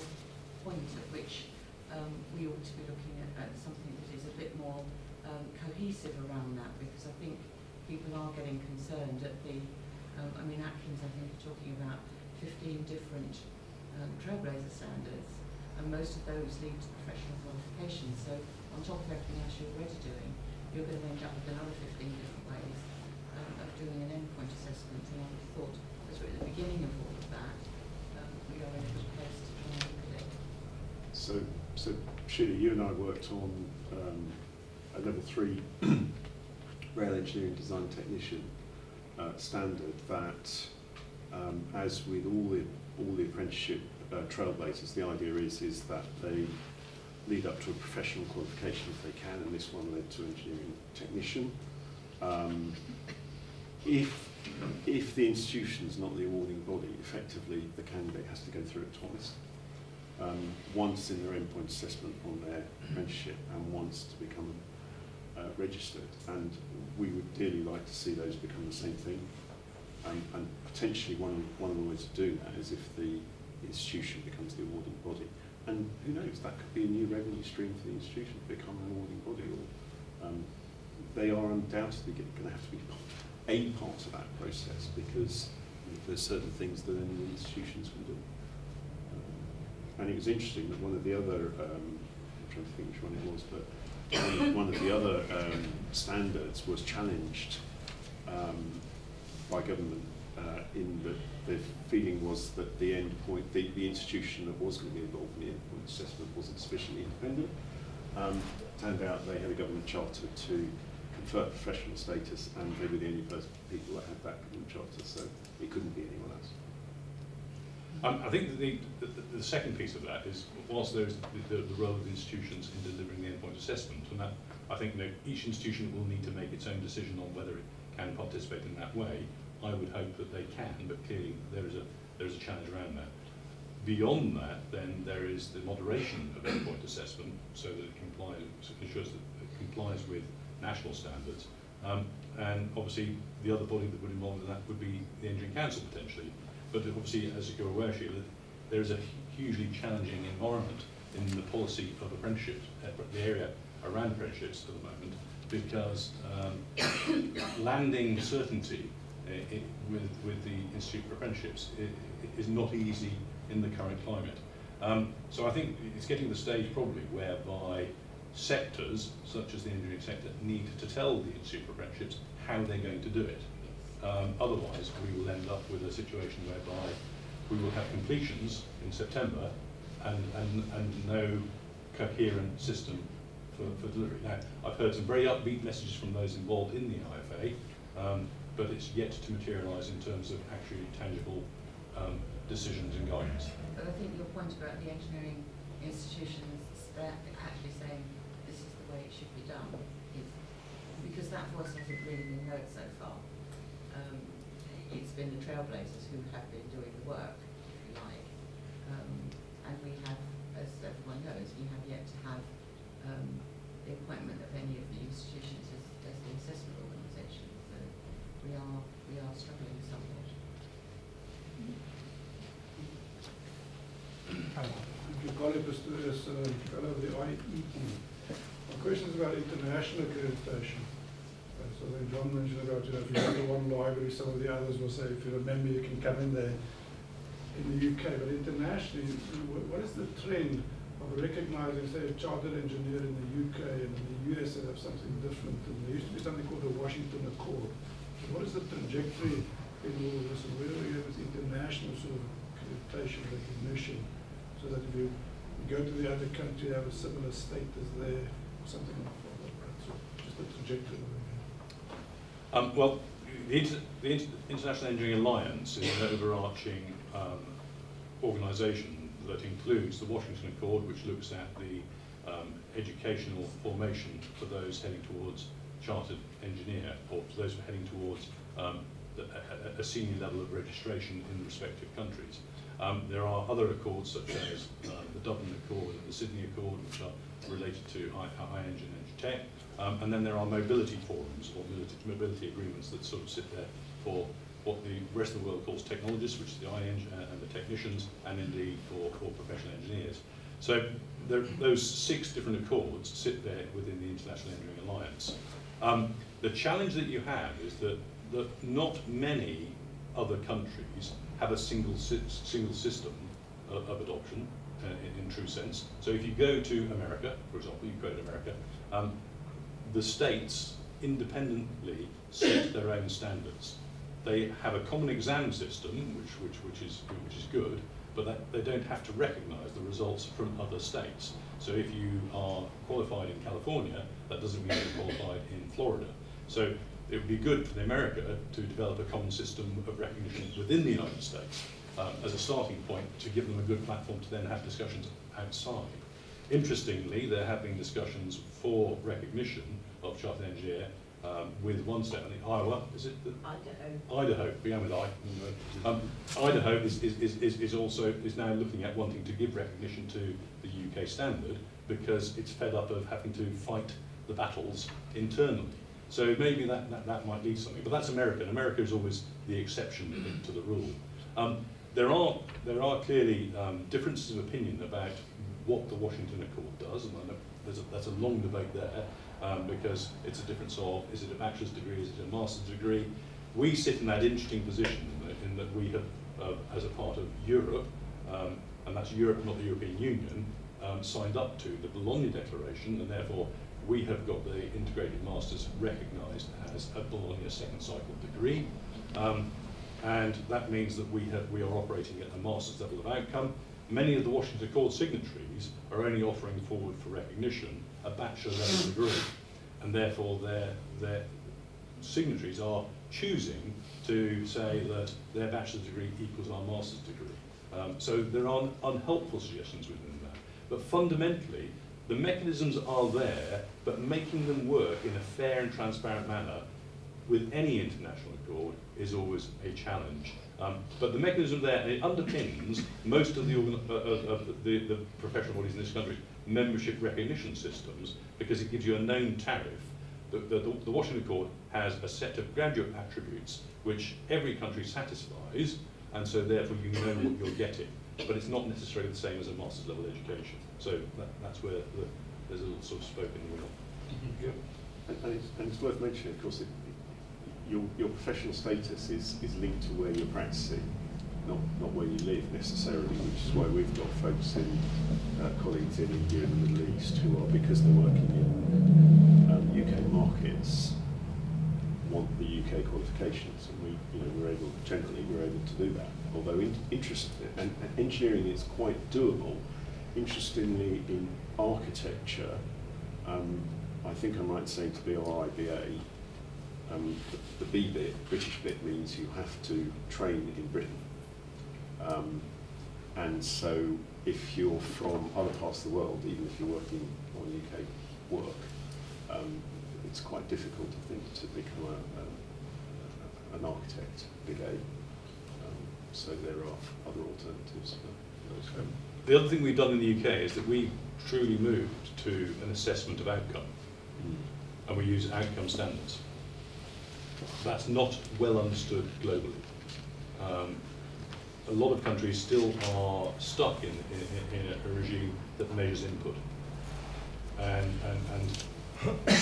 point at which we ought to be looking at something that is a bit more cohesive around that, because I think people are getting concerned at the, I mean, Atkins, I think, are talking about 15 different trailblazer standards, and most of those lead to professional qualifications. So on top of everything else you're already doing, you're going to end up with another 15 different ways of doing an endpoint assessment. And I would have thought, as we're at the beginning of all of that, we are in a good place to try and look at it. So Sheila, you and I worked on a level 3 rail engineering design technician standard that, as with all the apprenticeship trailblazers, the idea is that they lead up to a professional qualification if they can, and this one led to engineering technician. If the institution's not the awarding body, effectively the candidate has to go through it twice. Once in their endpoint assessment on their apprenticeship and once to become registered. And we would dearly like to see those become the same thing. And potentially one of the ways of doing that is if the institution becomes the awarding body. And who knows, that could be a new revenue stream for the institution to become an awarding body. Or they are undoubtedly going to have to be a part of that process, because there's certain things that only institutions can do. And it was interesting that one of the other, I'm trying to think which one it was, but one of the other standards was challenged by government in that the feeling was that the endpoint, the institution that was going to be involved in the endpoint assessment wasn't sufficiently independent. Turned out they had a government charter to confer professional status, and they were the only people that had that government charter, so it couldn't be anyone else. I think that the second piece of that is, whilst there is the role of the institutions in delivering the endpoint assessment, and that I think each institution will need to make its own decision on whether it can participate in that way. I would hope that they can, but clearly there is a challenge around that. Beyond that, then there is the moderation of endpoint assessment, so that it ensures that it complies with national standards. And obviously, the other body that would involve in that would be the Engineering Council potentially. But obviously, as you're aware, Sheila, there is a hugely challenging environment in the policy of apprenticeships, the area around apprenticeships at the moment, because landing certainty with the Institute for Apprenticeships is not easy in the current climate. So I think it's getting to the stage probably whereby sectors, such as the engineering sector, need to tell the Institute for Apprenticeships how they're going to do it. Otherwise, we will end up with a situation whereby we will have completions in September and no coherent system for delivery. Now, I've heard some very upbeat messages from those involved in the IFA, but it's yet to materialise in terms of actually tangible decisions and guidance. But I think your point about the engineering institutions, they're actually saying this is the way it should be done, is because that voice hasn't really been heard so far. It's been the trailblazers who have been doing the work, if you like. And we have, as everyone knows, we have yet to have the appointment of any of the institutions as the assessment organisation. So we are struggling somewhat. Thank you, colleague, as fellow of the IEE. My question is about international accreditation. So then John mentioned about, if you go to one library, some of the others will say, if you remember, you can come in there in the UK. But internationally, what is the trend of recognizing, say, a chartered engineer in the UK and in the US that have something different? And there used to be something called the Washington Accord. So what is the trajectory in all of this, and where do we have this international sort of accreditation recognition, so that if you go to the other country, you have a similar status there, or something like that? So just the trajectory. Well, the International Engineering Alliance is an overarching organisation that includes the Washington Accord, which looks at the educational formation for those heading towards chartered engineer, or for those heading towards a senior level of registration in the respective countries. There are other accords such as the Dublin Accord and the Sydney Accord, which are related to high engine and tech. And then there are mobility forums or mobility agreements that sort of sit there for what the rest of the world calls technologists, which is the IEng and the technicians, and indeed for professional engineers. So those 6 different accords sit there within the International Engineering Alliance. The challenge that you have is that not many other countries have a single system of adoption in true sense. So if you go to America, for example, you go to America, the states independently set their own standards. They have a common exam system, which is good, but they don't have to recognise the results from other states. So if you are qualified in California, that doesn't mean you're qualified in Florida. So it would be good for the America to develop a common system of recognition within the United States as a starting point to give them a good platform to then have discussions outside. Interestingly, there have been discussions for recognition of chartered engineer with one state, I think Iowa, is it? Idaho, began with I. Idaho is now looking at wanting to give recognition to the UK standard because it's fed up of having to fight the battles internally. So maybe that might lead to something, but that's America, and America is always the exception to the rule. There are clearly differences of opinion about what the Washington Accord does, and I know that's a long debate there, because it's a difference of, is it a bachelor's degree, is it a master's degree? We sit in that interesting position in that we have, as a part of Europe, and that's Europe, not the European Union, signed up to the Bologna Declaration, and therefore we have got the integrated masters recognised as a Bologna second cycle degree. And that means that we are operating at a master's level of outcome. Many of the Washington Accord signatories are only offering forward for recognition a bachelor level degree, and therefore their signatories are choosing to say that their bachelor's degree equals our master's degree. So there are unhelpful suggestions within that. But fundamentally, the mechanisms are there, but making them work in a fair and transparent manner with any international accord is always a challenge. But the mechanism there, and it underpins most of the professional bodies in this country membership recognition systems, because it gives you a known tariff. The Washington Accord has a set of graduate attributes which every country satisfies, and so therefore you know what you're getting. But it's not necessarily the same as a master's level education. So that's where there's a little sort of spoke in the wheel. Yeah. And it's worth mentioning, of course, your professional status is linked to where you're practicing, not where you live necessarily, which is why we've got folks colleagues in India and the Middle East who are, because they're working in UK markets, want the UK qualifications, and we're able to do that. Although engineering is quite doable. Interestingly, in architecture, I think I'm right saying to be RIBA, the B bit, British bit, means you have to train in Britain. And so if you're from other parts of the world, even if you're working on UK work, it's quite difficult, I think, to become an architect, big A. So there are other alternatives for those folks. The other thing we've done in the UK is that we truly moved to an assessment of outcome, and we use outcome standards. That's not well understood globally. A lot of countries still are stuck in a regime that measures input, and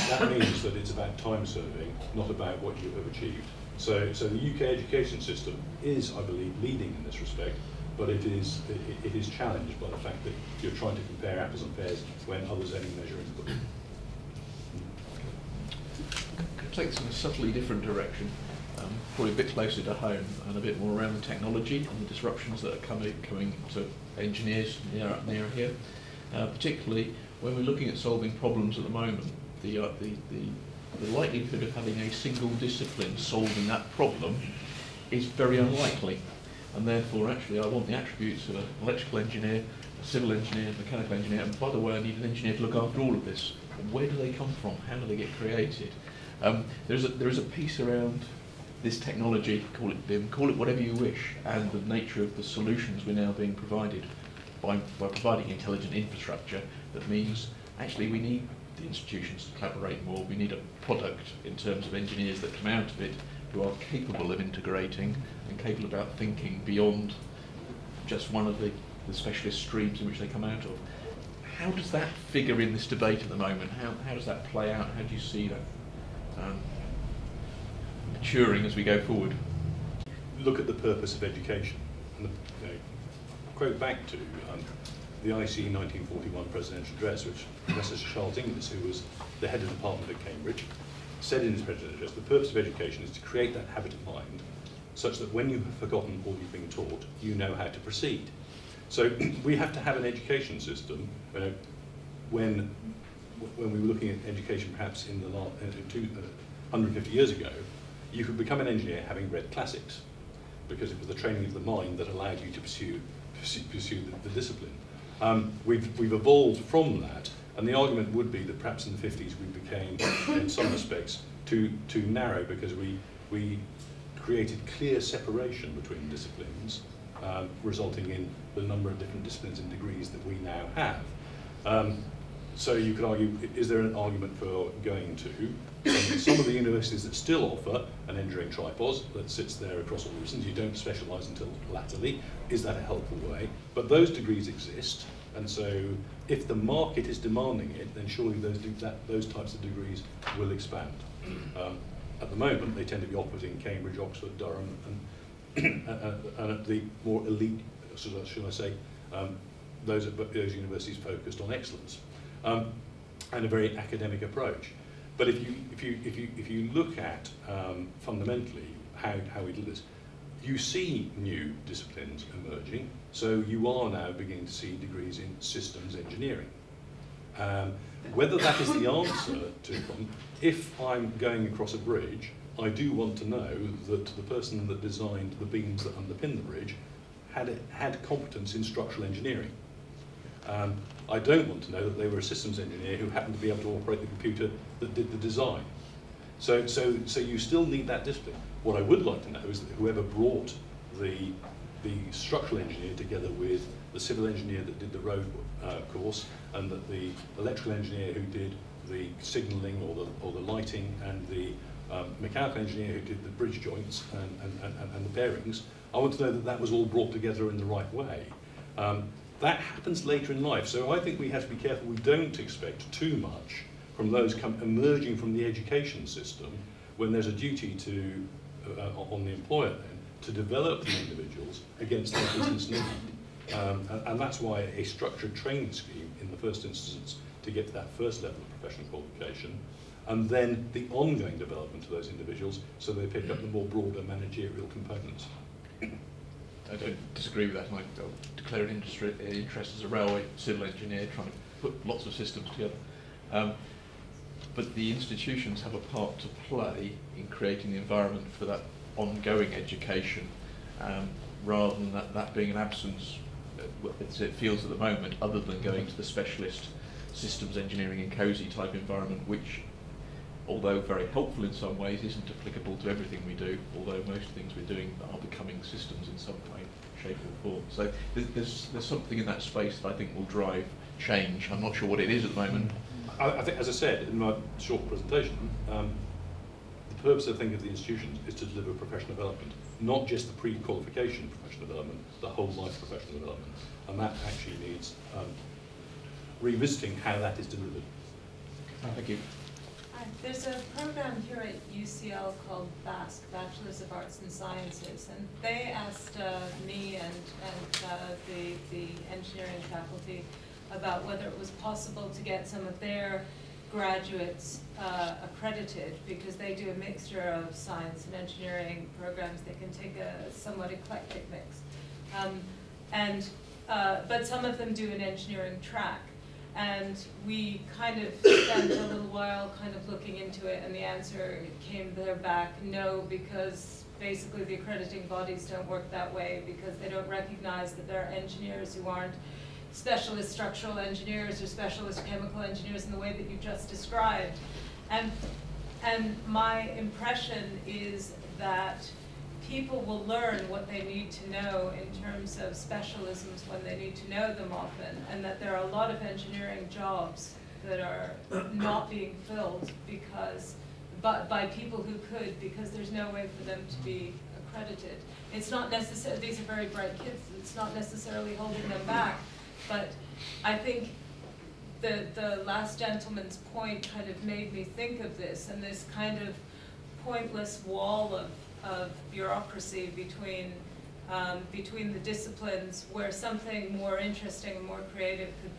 that means that it's about time serving, not about what you have achieved. So the UK education system is, I believe, leading in this respect, but it is challenged by the fact that you're trying to compare apples and pears when others only measure input. Could take this in a subtly different direction, probably a bit closer to home and a bit more around the technology and the disruptions that are coming to engineers near here. Particularly when we're looking at solving problems at the moment, the likelihood of having a single discipline solving that problem is very unlikely, and therefore actually I want the attributes of an electrical engineer, a civil engineer, a mechanical engineer, and by the way I need an engineer to look after all of this. Where do they come from? How do they get created? There is a piece around this technology, call it BIM, call it whatever you wish, and the nature of the solutions we're now being provided by providing intelligent infrastructure that means actually we need the institutions to collaborate more. We need a product in terms of engineers that come out of it who are capable of integrating and capable about thinking beyond just one of the specialist streams in which they come out of. How does that figure in this debate at the moment? How does that play out? How do you see that maturing as we go forward? Look at the purpose of education. And quote back to the ICE 1941 presidential address, which Professor Charles Inglis, who was the head of the department at Cambridge, said in his presidential address, the purpose of education is to create that habit of mind such that when you have forgotten all you've been taught, you know how to proceed. So we have to have an education system. When we were looking at education perhaps in the last 150 years ago, you could become an engineer having read classics, because it was the training of the mind that allowed you to pursue the discipline. We've evolved from that, and the argument would be that perhaps in the 50s we became, in some respects, too narrow, because we created clear separation between disciplines, resulting in the number of different disciplines and degrees that we now have. So you could argue, is there an argument for going to some of the universities that still offer an engineering tripos that sits there across all reasons? You don't specialise until latterly. Is that a helpful way? But those degrees exist, and so if the market is demanding it, then surely those types of degrees will expand. At the moment, they tend to be offered in Cambridge, Oxford, Durham, and at the more elite, should I say, those universities focused on excellence, and a very academic approach. But if you look at fundamentally how we do this, you see new disciplines emerging. So you are now beginning to see degrees in systems engineering. Whether that is the answer to them, if I'm going across a bridge, I do want to know that the person that designed the beams that underpin the bridge had competence in structural engineering. I don't want to know that they were a systems engineer who happened to be able to operate the computer that did the design. So you still need that discipline. What I would like to know is that whoever brought the structural engineer together with the civil engineer that did the road course, and that the electrical engineer who did the signalling or the lighting, and the mechanical engineer who did the bridge joints and the bearings, I want to know that that was all brought together in the right way. That happens later in life, so I think we have to be careful we don't expect too much from those emerging from the education system, when there's a duty to on the employer then to develop the individuals against their business need. And that's why a structured training scheme in the first instance to get to that first level of professional qualification, and then the ongoing development of those individuals so they pick up the more broader managerial components. I don't disagree with that. I'll declare an interest as a railway civil engineer trying to put lots of systems together. But the institutions have a part to play in creating the environment for that ongoing education, rather than that being an absence, as it feels at the moment, other than going to the specialist systems engineering and COSI type environment, which, although very helpful in some ways, isn't applicable to everything we do, although most things we're doing are becoming systems in some way, shape or form. So there's something in that space that I think will drive change. I'm not sure what it is at the moment. I think, as I said in my short presentation, the purpose, I think, of the institutions is to deliver professional development, not just the pre-qualification professional development, the whole life professional development. And that actually needs revisiting how that is delivered. Thank you. There's a program here at UCL called BASC, Bachelors of Arts and Sciences, and they asked me and the engineering faculty about whether it was possible to get some of their graduates accredited, because they do a mixture of science and engineering programs. They can take a somewhat eclectic mix. But some of them do an engineering track. And we kind of spent a little while kind of looking into it, and the answer came there back, no, because basically the accrediting bodies don't work that way, because they don't recognize that there are engineers who aren't specialist structural engineers or specialist chemical engineers in the way that you just described. And my impression is that people will learn what they need to know in terms of specialisms when they need to know them often, and that there are a lot of engineering jobs that are not being filled by people who could, because there's no way for them to be accredited. It's not necessarily, these are very bright kids, it's not necessarily holding them back, but I think the last gentleman's point kind of made me think of this, and this kind of pointless wall of bureaucracy between the disciplines, where something more interesting and more creative could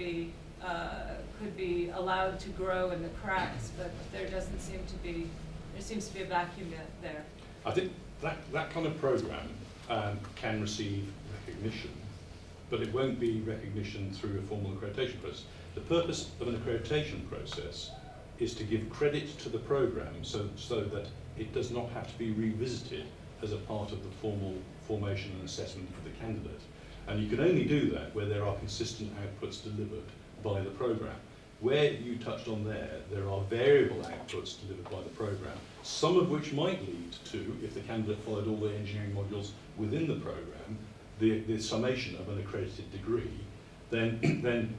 be allowed to grow in the cracks, but there seems to be a vacuum there. I think that kind of program can receive recognition, but it won't be recognition through a formal accreditation process. The purpose of an accreditation process is to give credit to the program so that it does not have to be revisited as a part of the formal formation and assessment of the candidate. And you can only do that where there are consistent outputs delivered by the program. Where you touched on there are variable outputs delivered by the program, some of which might lead to, if the candidate followed all the engineering modules within the program, the summation of an accredited degree, then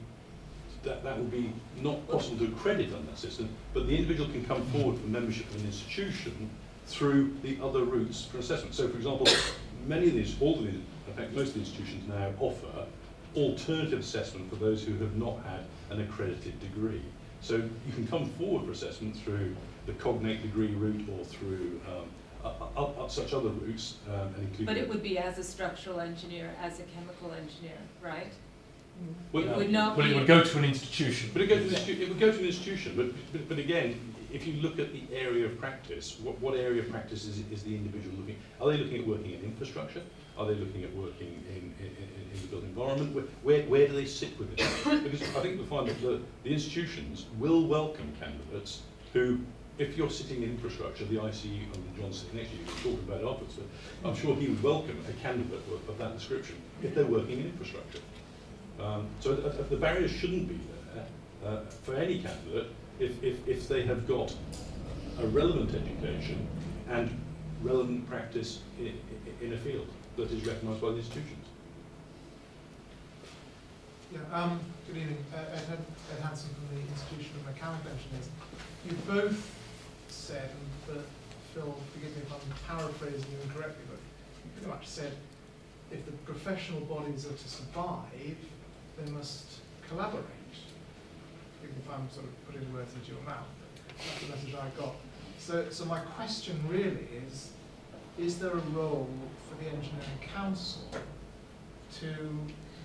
that would be not possible to accredit on that system, but the individual can come forward for membership of an institution through the other routes for assessment. So, for example, in fact, most of the institutions now offer alternative assessment for those who have not had an accredited degree. So you can come forward for assessment through the cognate degree route or through such other routes, but it would be as a structural engineer, as a chemical engineer, right? Well, it would not. But it would go to an institution. But it would go to an institution. But again, if you look at the area of practice, what area of practice is the individual looking? Are they looking at working in infrastructure? Are they looking at working in the built environment? Where do they sit with it? Because I think we'll find that the institutions will welcome candidates who, if you're sitting in infrastructure, the ICE under John sitting next to you, we're talking about afterwards, but I'm sure he would welcome a candidate of that description if they're working in infrastructure. So the barriers shouldn't be there for any candidate if they have got a relevant education and relevant practice in a field that is recognised by the institutions. Yeah, good evening. Ed Hanson from the Institution of Mechanical Engineers. You both said, but Phil, forgive me if I'm paraphrasing you incorrectly, but you pretty much said if the professional bodies are to survive, they must collaborate. Forgive me if I'm sort of putting words into your mouth, but that's the message I got. So my question really is there a role for the Engineering Council to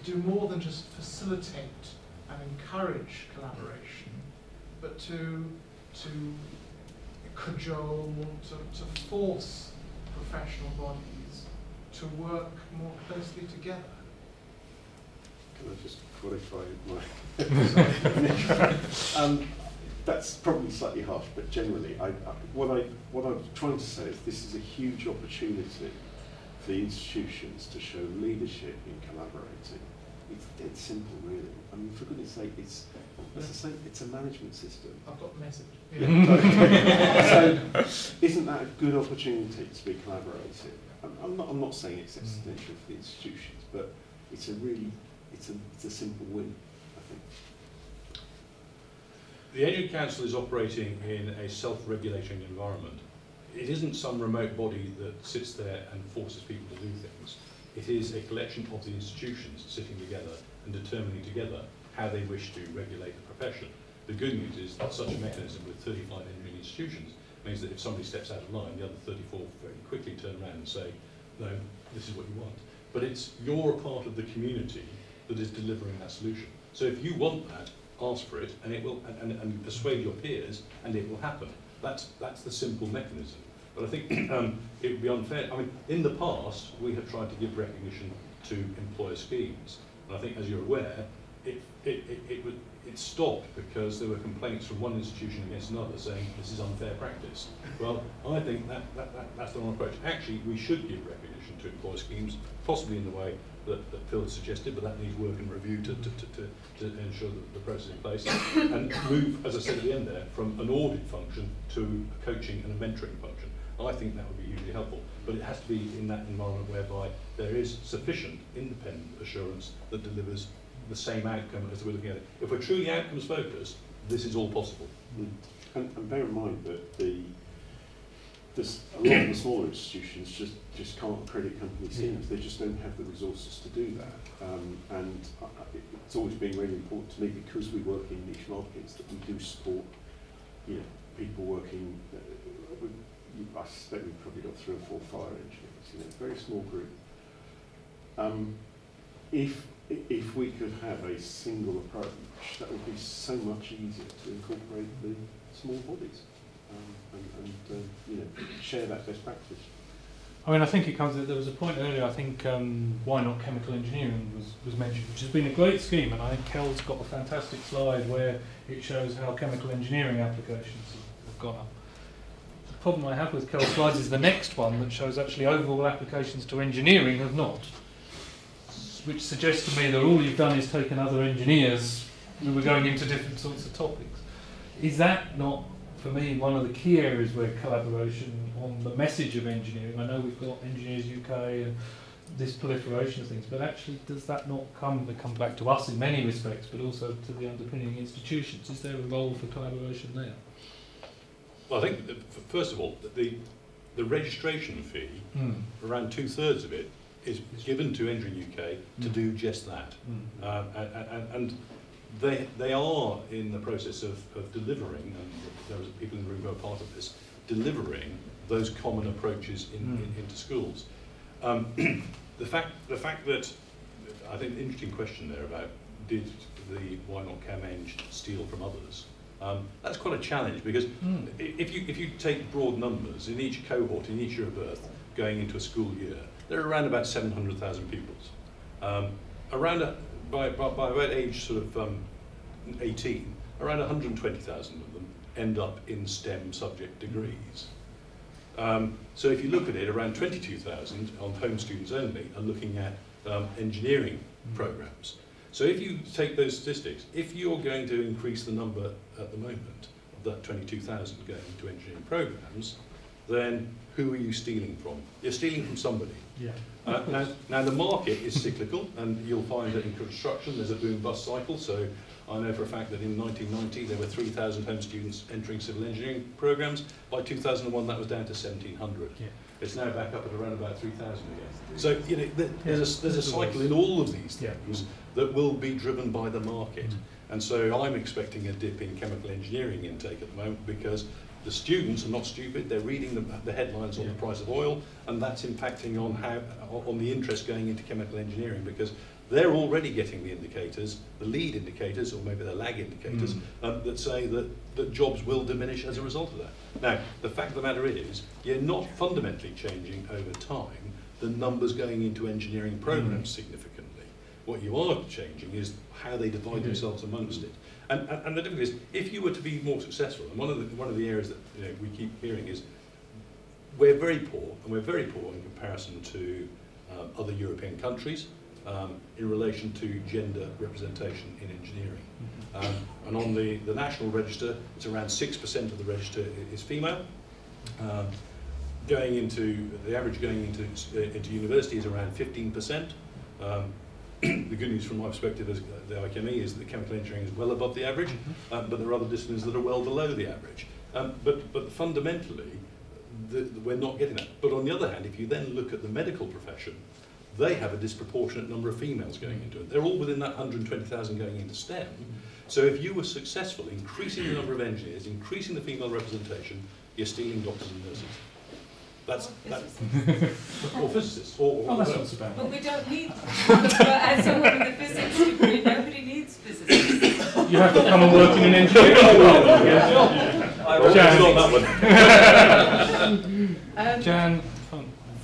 do more than just facilitate and encourage collaboration, but to cajole, to force professional bodies to work more closely together? Can I just qualify my... That's probably slightly harsh, but generally, what I'm trying to say is this is a huge opportunity for the institutions to show leadership in collaborating. It's dead simple, really. I mean, for goodness sake, it's a management system. I've got the message. Yeah. So, isn't that a good opportunity to be collaborating? I'm not saying it's existential for the institutions, but it's a simple win, I think. The Education Council is operating in a self-regulating environment. It isn't some remote body that sits there and forces people to do things. It is a collection of the institutions sitting together and determining together how they wish to regulate the profession. The good news is that such a mechanism with 35 engineering institutions means that if somebody steps out of line, the other 34 very quickly turn around and say, no, this is what you want. But you're a part of the community that is delivering that solution. So if you want that, ask for it, and it will, and persuade your peers, and it will happen. That's the simple mechanism. But I think it would be unfair. I mean, in the past, we have tried to give recognition to employer schemes. And I think, as you're aware, it stopped because there were complaints from one institution against another saying this is unfair practice. Well, I think that's the wrong approach. Actually, we should give recognition to employer schemes, possibly in the way that Phil has suggested, but that needs work and review to ensure that the process is in place, and move, as I said at the end there, from an audit function to a coaching and a mentoring function. I think that would be hugely helpful, but it has to be in that environment whereby there is sufficient independent assurance that delivers the same outcome as we're looking at it. If we're truly outcomes focused, this is all possible. And bear in mind that a lot of the smaller institutions just can't accredit company schemes. They just don't have the resources to do that. And it's always been really important to me, because we work in niche markets, that we do support, people working. I suspect we've probably got 3 or 4 fire engineers. Very small group. If we could have a single approach, that would be so much easier to incorporate the small bodies and share that best practice. I mean, I think it comes. There was a point earlier. I think why not chemical engineering was mentioned, which has been a great scheme, and I think Kel's got a fantastic slide where it shows how chemical engineering applications have gone up. The problem I have with Kel's slides is the next one that shows actually overall applications to engineering have not, which suggests to me that all you've done is taken other engineers who were going into different sorts of topics. Is that not, for me, one of the key areas where collaboration on the message of engineering, I know we've got Engineers UK and this proliferation of things, but actually does that not come back to us in many respects, but also to the underpinning institutions? Is there a role for collaboration there? Well, I think, first of all, the registration fee, around 2/3 of it, is given to Engineering UK to do just that. And they are in the process of delivering, and there are people in the room who are part of this, delivering those common approaches into schools. The fact that, I think the interesting question there about did the Why Not Chem Eng steal from others, that's quite a challenge, because if you take broad numbers, in each cohort, in each year of birth, going into a school year, there are around about 700,000 pupils. By about age sort of 18, around 120,000 of them end up in STEM subject degrees. So if you look at it, around 22,000 on home students only are looking at engineering programs. So if you take those statistics, if you're going to increase the number at the moment that 22,000 going into engineering programs, then who are you stealing from? You're stealing from somebody. Yeah. Now the market is cyclical, and you'll find that in construction there's a boom-bust cycle. So I know for a fact that in 1990 there were 3,000 home students entering civil engineering programs. By 2001 that was down to 1,700. Yeah. It's now back up at around about 3,000 again. So you know, there's a cycle in all of these things that will be driven by the market. And so I'm expecting a dip in chemical engineering intake at the moment, because the students are not stupid. They're reading the headlines on the price of oil, and that's impacting on the interest going into chemical engineering, because they're already getting the indicators, the lead indicators, or maybe the lag indicators, that say that jobs will diminish as a result of that. Now, the fact of the matter is, you're not fundamentally changing over time the numbers going into engineering programs significantly. What you are changing is how they divide themselves amongst it. And the difficulty is, if you were to be more successful, and one of the areas that we keep hearing is, we're very poor, and we're very poor in comparison to other European countries in relation to gender representation in engineering. And on the national register, it's around 6% of the register is female. The average going into university is around 15%. The good news from my perspective as the ICME is that chemical engineering is well above the average, but there are other disciplines that are well below the average. But fundamentally, we're not getting that. But on the other hand, if you then look at the medical profession, they have a disproportionate number of females going into it. They're all within that 120,000 going into STEM. So if you were successful increasing the number of engineers, increasing the female representation, you're stealing doctors and nurses. That's or physicists. That's not so bad. But we don't need them. As someone with a physics degree, nobody needs physicists. You have to come and work in an engineering Jan.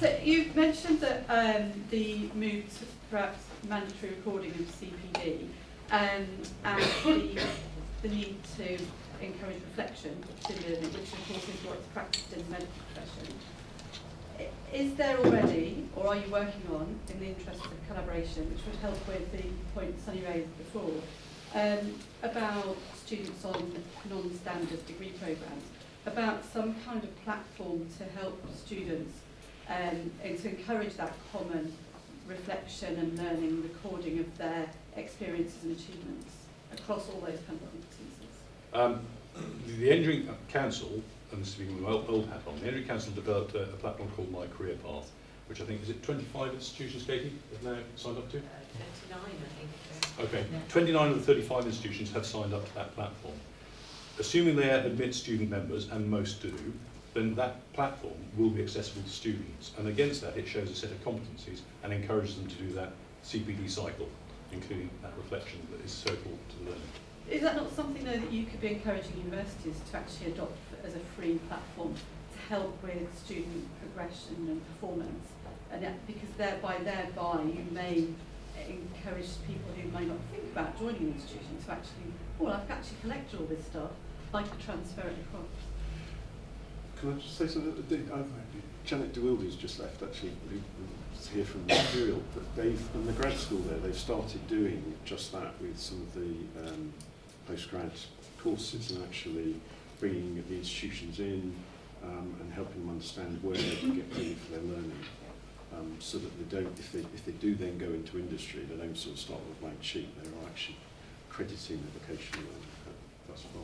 So you've mentioned that the move to perhaps mandatory recording of CPD and the need to encourage reflection, which of course is what's practiced in the medical profession. Is there already, or are you working on, in the interest of collaboration, which would help with the point Sunny raised before, about students on non-standard degree programmes, about some kind of platform to help students and to encourage that common reflection and learning, recording of their experiences and achievements across all those kind of competencies? The Engineering Council, and speaking with my old hat on, the Engineering Council developed a platform called My Career Path, which I think, is it 25 institutions, Katie, have now signed up to? 39, I think. Okay, 29 of the 35 institutions have signed up to that platform. Assuming they admit student members, and most do, then that platform will be accessible to students. And against that, it shows a set of competencies and encourages them to do that CPD cycle, including that reflection that is so important to learning. Is that not something, though, that you could be encouraging universities to actually adopt as a free platform to help with student progression and performance? And that, because thereby you may encourage people who may not think about joining an institution to actually, well, I've actually collected all this stuff, I could transfer it across. Can I just say something? Janet DeWildy's just left, actually, who's here from the material, but they've, in the grad school there, they've started doing just that with some of the postgrad courses, and actually bringing the institutions in and helping them understand where they can get paid for their learning, so that they don't, if they do then go into industry, they don't sort of start with a blank sheet. They're actually crediting the vocational learning thus far.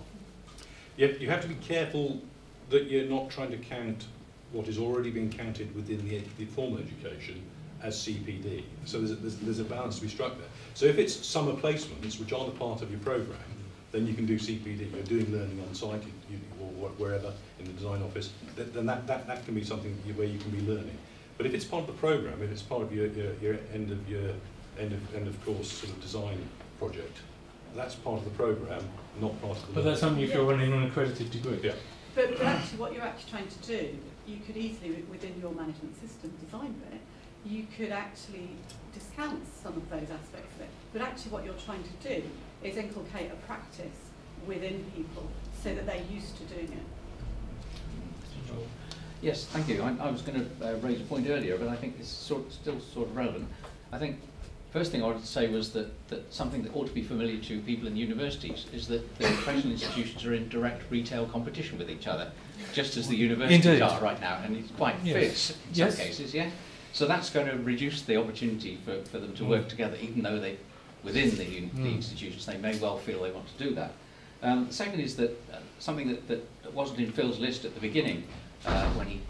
Yeah, you have to be careful that you're not trying to count what is already being counted within the formal education as CPD. So there's a balance to be struck there. So if it's summer placements, which aren't a part of your programme, then you can do CPD. You're doing learning on site or wherever in the design office, then that can be something where you can be learning. But if it's part of the programme, if it's part of your end of course sort of design project, that's part of the programme, not part of the. But that's only if you're running an accredited degree. Yeah. But actually, what you're actually trying to do, you could easily, within your management system design bit, you could actually discount some of those aspects of it. But actually, what you're trying to do is inculcate a practice within people so that they're used to doing it. Yes, thank you. I was going to raise a point earlier, but I think it's still sort of relevant. I think First thing I wanted to say was that something that ought to be familiar to people in universities is that the professional institutions are in direct retail competition with each other, just as the universities Indeed. are right now, and it's quite fierce in some cases, yeah? So that's going to reduce the opportunity for them to work together, even though they, within the institutions, they may well feel they want to do that. The second is that something that wasn't in Phil's list at the beginning, when he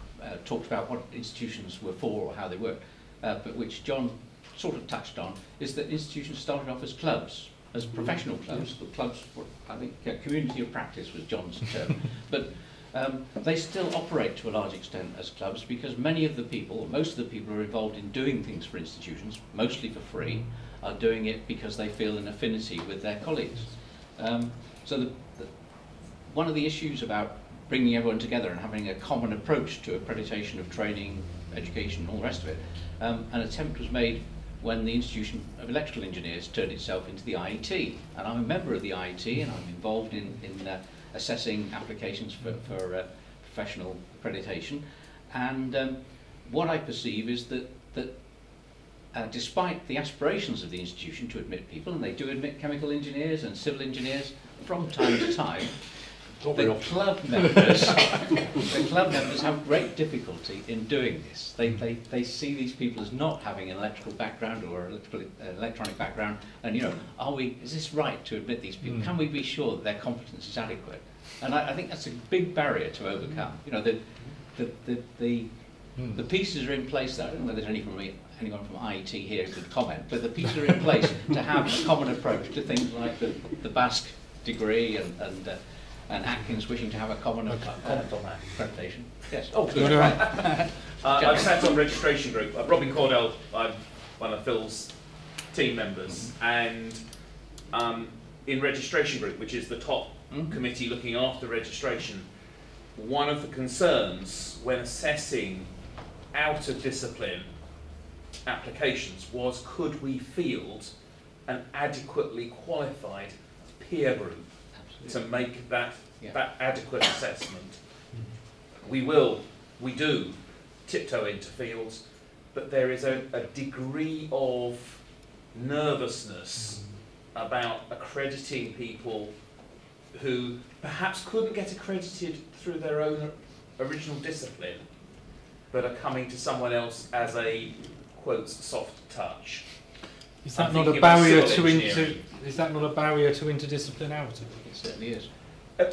talked about what institutions were for or how they work, but which John sort of touched on, is that institutions started off as clubs, as professional clubs. The clubs were, I think, community of practice was John's term, but they still operate to a large extent as clubs because many of the people, or most of the people who are involved in doing things for institutions, mostly for free, are doing it because they feel an affinity with their colleagues. So one of the issues about bringing everyone together and having a common approach to accreditation of training, education, and all the rest of it, an attempt was made when the Institution of Electrical Engineers turned itself into the IET. And I'm a member of the IET, and I'm involved in assessing applications for professional accreditation. And what I perceive is that despite the aspirations of the institution to admit people, and they do admit chemical engineers and civil engineers from time to time, the club members have great difficulty in doing this. They see these people as not having an electrical background or electronic background, and is this right to admit these people? Can we be sure that their competence is adequate? And I think that's a big barrier to overcome. The pieces are in place there. I don't know if there's anyone from IET here who could comment, but the pieces are in place to have a common approach to things like the Basque degree and Atkins wishing to have a common comment on that accreditation. Yes. Oh, good. Right. I've sat on registration group. Robin Cordell, I'm one of Phil's team members, and in registration group, which is the top committee looking after registration, one of the concerns when assessing out of discipline applications was, could we field an adequately qualified peer group to make that adequate assessment? We do tiptoe into fields, but there is a degree of nervousness about accrediting people who perhaps couldn't get accredited through their own original discipline, but are coming to someone else as a, quote, soft touch. Is that not a barrier to interdisciplinarity? It certainly is. I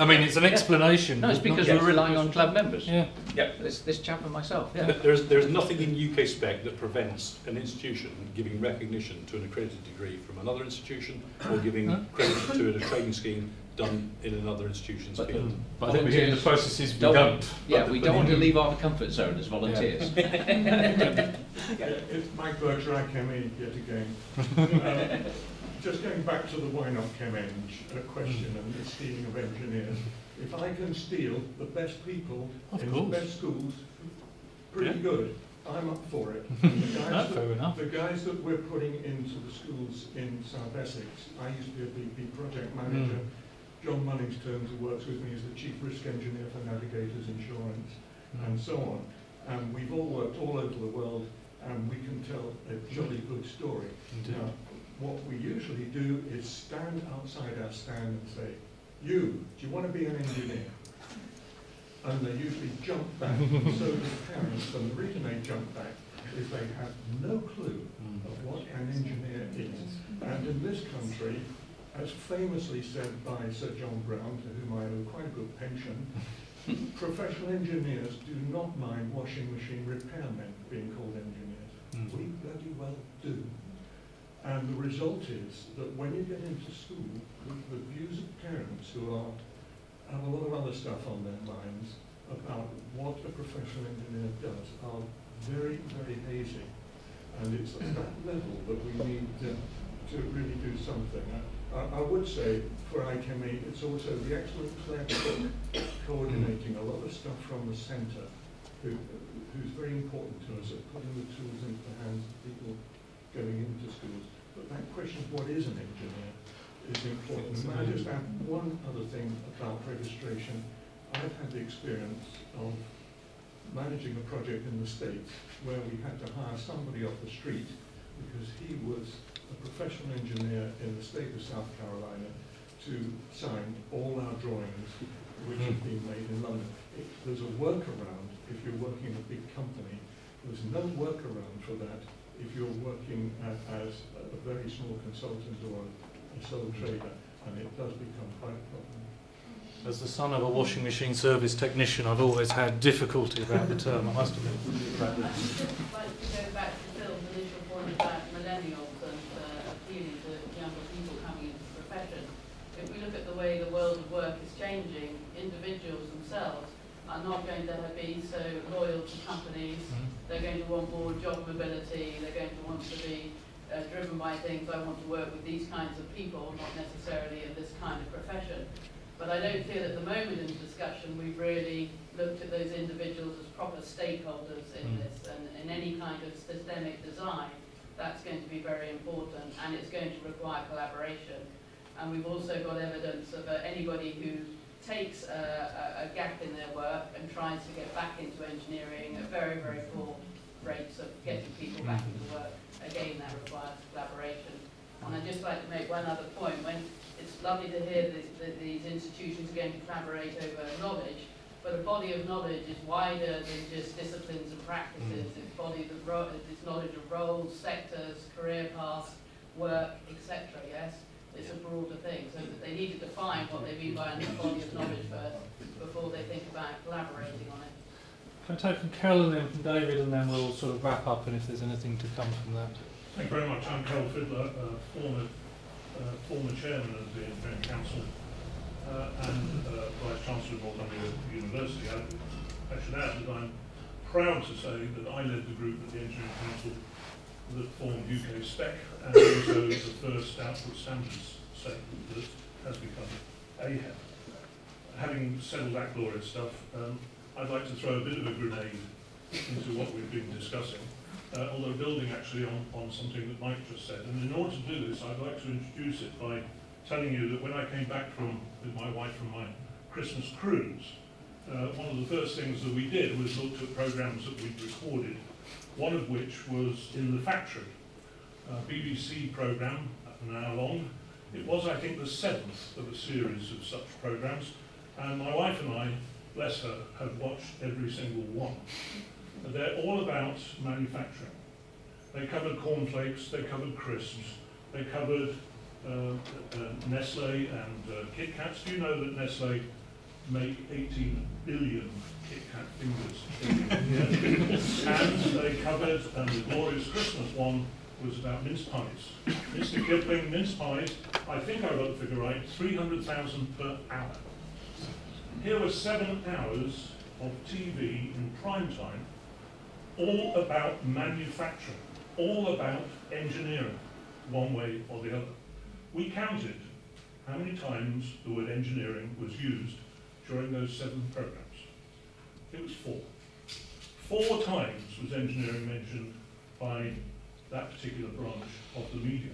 mean, it's an explanation. No, it's because we're relying on club members. Yeah. This chap and myself. Yeah. There's nothing in UK spec that prevents an institution giving recognition to an accredited degree from another institution, or giving credit to a training scheme done in another institution's field. But I think the process is we don't. Yeah, we don't want to leave our comfort zone as volunteers. It's Mike Berkshire, IChemE yet again. Just going back to the why not ChemEng question and the stealing of engineers. If I can steal the best people in the best schools, pretty good. I'm up for it. The guys that we're putting into the schools in South Essex, I used to be a BP project manager. John Munnings Terms, who works with me, is the chief risk engineer for Navigators Insurance, and so on. And we've all worked all over the world, and we can tell a jolly good story. Now, what we usually do is stand outside our stand and say, do you want to be an engineer? And they usually jump back, and so do the parents, and the reason they jump back is they have no clue of what an engineer is. And in this country, as famously said by Sir John Brown, to whom I owe quite a good pension, professional engineers do not mind washing machine repairmen being called engineers. We bloody well do. And the result is that when you get into school, the views of parents who have a lot of other stuff on their minds about what a professional engineer does are very, very hazy. And it's at that level that we need to really do something. I would say for IChemE, it's also the excellent Claire Cook coordinating a lot of stuff from the centre, who's very important to us at putting the tools into the hands of people going into schools. But that question of what is an engineer is important. And I just add one other thing about registration. I've had the experience of managing a project in the States where we had to hire somebody off the street because he was a professional engineer in the state of South Carolina to sign all our drawings which have been made in London. There's a workaround if you're working in a big company. There's no workaround for that if you're working as a very small consultant or a sole trader, and it does become quite a problem. As the son of a washing machine service technician, I've always had difficulty about the term, I must admit. I'd just like to go back to Phil's initial point about millennials and appealing to younger people coming into the profession. If we look at the way the world of work is changing, individuals themselves are not going to be so loyal to companies. They're going to want more job mobility. They're going to want to be driven by things. I want to work with these kinds of people, not necessarily in this kind of profession. But I don't feel at the moment in the discussion we've really looked at those individuals as proper stakeholders in this, and in any kind of systemic design, that's going to be very important, and it's going to require collaboration. And we've also got evidence of anybody who takes a gap in their work and tries to get back into engineering at very, very poor rates of getting people back into work. Again, that requires collaboration. And I'd just like to make one other point. When it's lovely to hear that these institutions are going to collaborate over knowledge, but a body of knowledge is wider than just disciplines and practices. It's knowledge of roles, sectors, career paths, work, etc. Yes, it's a broader thing. So that they need to define what they mean by a body of knowledge first before they think about collaborating on it. Can I take from Kel and then from David, and then we'll sort of wrap up, and if there's anything to come from that. Thank you very much. I'm Kel Fiddler, former chairman of the Engineering Council and Vice Chancellor of Northumbria University. I should add that I'm proud to say that I led the group at the Engineering Council that formed UK Spec, and also the first output standards statement that has become AHEP. Having settled that glorious stuff, I'd like to throw a bit of a grenade into what we've been discussing. Although building actually on something that Mike just said. And in order to do this, I'd like to introduce it by telling you that when I came back with my wife from my Christmas cruise, one of the first things that we did was looked at programs that we'd recorded, one of which was in the factory, a BBC program, an hour long. It was, I think, the 7th of a series of such programs, and my wife and I, bless her, have watched every single one. They're all about manufacturing. They covered cornflakes, they covered crisps, they covered Nestle and Kit Kats. Do you know that Nestle make 18 billion Kit Kat fingers? And they covered, and the glorious Christmas one was about mince pies. Mr. Kipling, mince pies, I think I got the figure right, 300,000 per hour. Here were 7 hours of TV in prime time, all about manufacturing, all about engineering, one way or the other. We counted how many times the word engineering was used during those 7 programs. It was 4. 4 times was engineering mentioned by that particular branch of the media.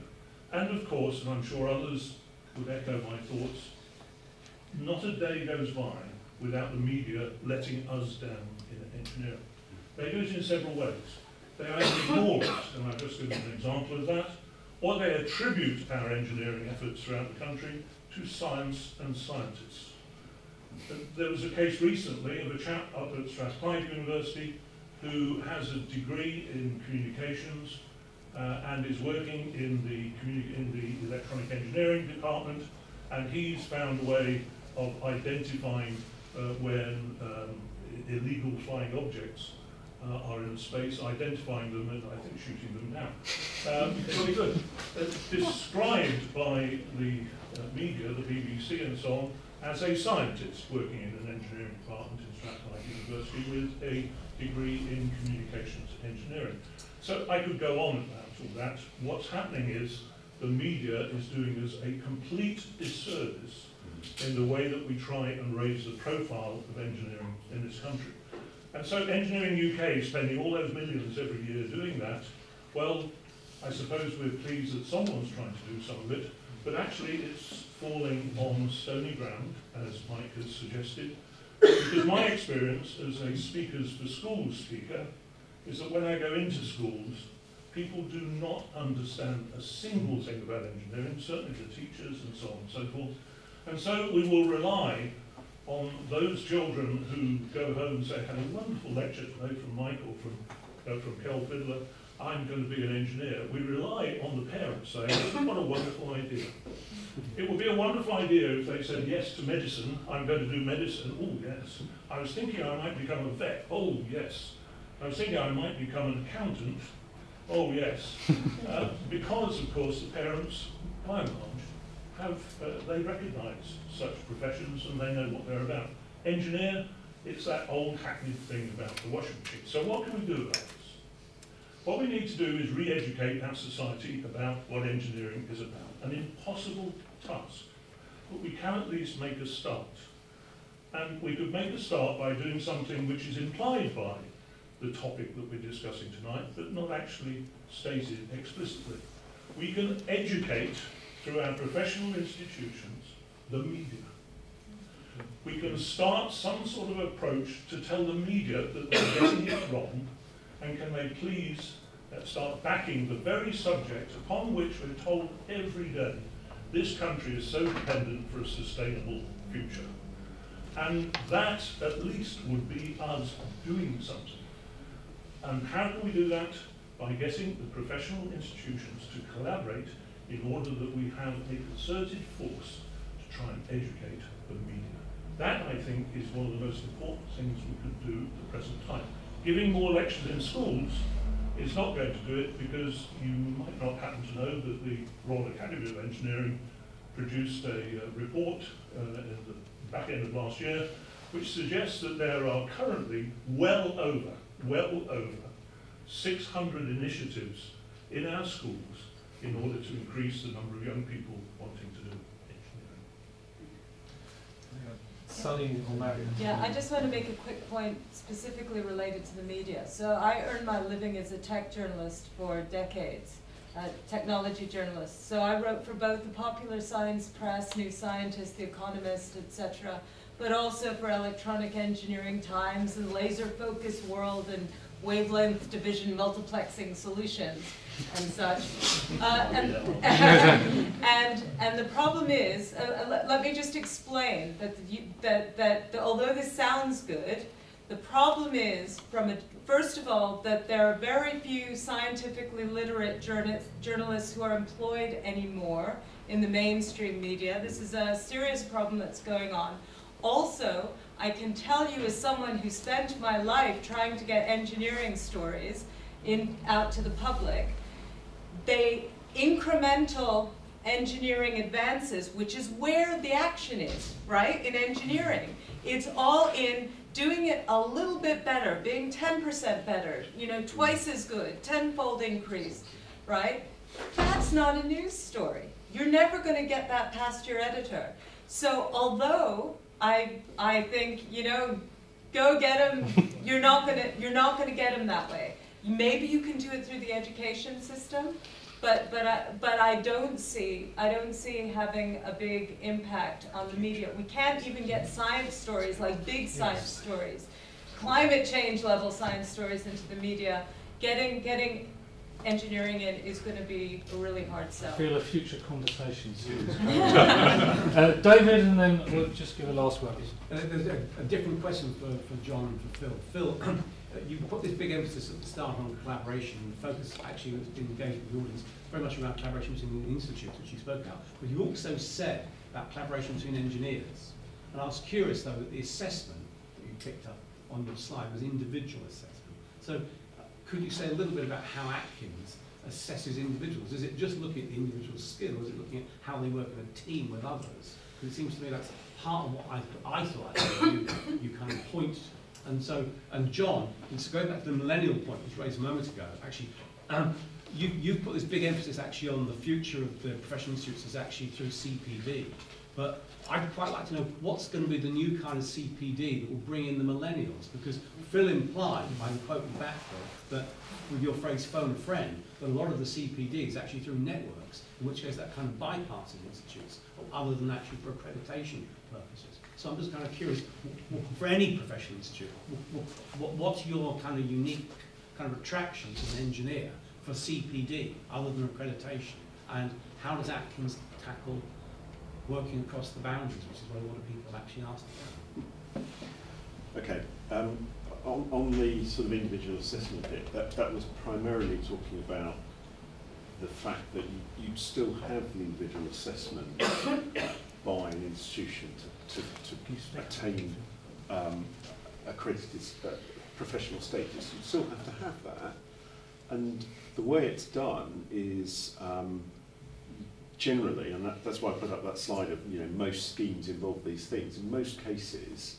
And of course, and I'm sure others would echo my thoughts, not a day goes by without the media letting us down in engineering. They do it in several ways. They either ignore it, and I've just given an example of that, or they attribute our engineering efforts throughout the country to science and scientists. There was a case recently of a chap up at Strathclyde University who has a degree in communications and is working in the electronic engineering department, and he's found a way of identifying when illegal flying objects are in space, identifying them and I think shooting them down. Very good. Described by the media, the BBC and so on, as a scientist working in an engineering department in Strathclyde University with a degree in communications engineering. So I could go on about all that. What's happening is the media is doing us a complete disservice in the way that we try and raise the profile of engineering in this country. And so Engineering UK is spending all those millions every year doing that. Well, I suppose we're pleased that someone's trying to do some of it, but actually it's falling on stony ground, as Mike has suggested, because my experience as a Speakers for Schools speaker is that when I go into schools, people do not understand a single thing about engineering, certainly the teachers and so on and so forth. And so we will rely on those children who go home and say, I had a wonderful lecture today from Mike or from Kel Fiddler, I'm going to be an engineer. We rely on the parents saying, what a wonderful idea. It would be a wonderful idea if they said yes to medicine, I'm going to do medicine, oh yes. I was thinking I might become a vet, oh yes. I was thinking I might become an accountant, oh yes. Because of course the parents, by and large, they recognise such professions and they know what they're about. Engineer, it's that old hackneyed thing about the washing machine. So what can we do about this? What we need to do is re-educate our society about what engineering is about. An impossible task, but we can at least make a start. And we could make a start by doing something which is implied by the topic that we're discussing tonight, but not actually stated explicitly. We can educate through our professional institutions, the media. We can start some sort of approach to tell the media that they're getting it wrong, and can they please start backing the very subject upon which we're told every day this country is so dependent for a sustainable future. And that at least would be us doing something. And how can we do that? By getting the professional institutions to collaborate in order that we have a concerted force to try and educate the media. That, I think, is one of the most important things we could do at the present time. Giving more lectures in schools is not going to do it, because you might not happen to know that the Royal Academy of Engineering produced a report at the back end of last year, which suggests that there are currently well over 600 initiatives in our schools in order to increase the number of young people wanting to do engineering. Sally or Marion? Yeah, I just want to make a quick point specifically related to the media. So I earned my living as a tech journalist for decades, technology journalist. So I wrote for both the Popular Science Press, New Scientist, The Economist, etc., but also for Electronic Engineering Times and Laser Focus World and Wavelength Division Multiplexing Solutions and such. And the problem is, let me just explain that although this sounds good, the problem is, first of all, that there are very few scientifically literate journalists who are employed anymore in the mainstream media. This is a serious problem that's going on. Also, I can tell you as someone who spent my life trying to get engineering stories out to the public, incremental engineering advances, which is where the action is, right, in engineering. It's all in doing it a little bit better, being 10% better, twice as good, 10-fold increase, right? That's not a news story. You're never going to get that past your editor. So although I think, go get them, you're not gonna get them that way. Maybe you can do it through the education system, but I don't see having a big impact on the media. We can't even get science stories, like big science stories, climate change level science stories into the media. Getting engineering in is going to be a really hard sell. I feel a future conversation soon. David, and then we'll just give a last word. There's a different question for John and for Phil. Phil, you put this big emphasis at the start on collaboration, and the focus actually has been engaged with the audience very much around collaboration between the institutes, which you spoke about. But you also said about collaboration between engineers. And I was curious, though, that the assessment that you picked up on your slide was individual assessment. So could you say a little bit about how Atkins assesses individuals? Is it just looking at the individual skill, or is it looking at how they work in a team with others? Because it seems to me that's part of what I thought you kind of point to. And John, to go back to the millennial point which was raised a moment ago, actually, you've put this big emphasis actually on the future of the professional institutes is actually through CPD. But I'd quite like to know what's going to be the new kind of CPD that will bring in the millennials, because Phil implied, if I'm quoting back, Phil, that with your phrase phone a friend, that a lot of the CPD is actually through networks, in which case that kind of bypassing institutes, other than actually for accreditation purposes. So I'm just kind of curious, for any professional institute, what's your kind of unique kind of attraction to an engineer for CPD other than accreditation? And how does Atkins tackle working across the boundaries, which is what a lot of people actually ask about? Okay. On the sort of individual assessment bit, that was primarily talking about the fact that you still have the individual assessment by an institution to attain accredited professional status. You still have to have that, and the way it's done is generally, and that's why I put up that slide of, you know, most schemes involve these things. In most cases,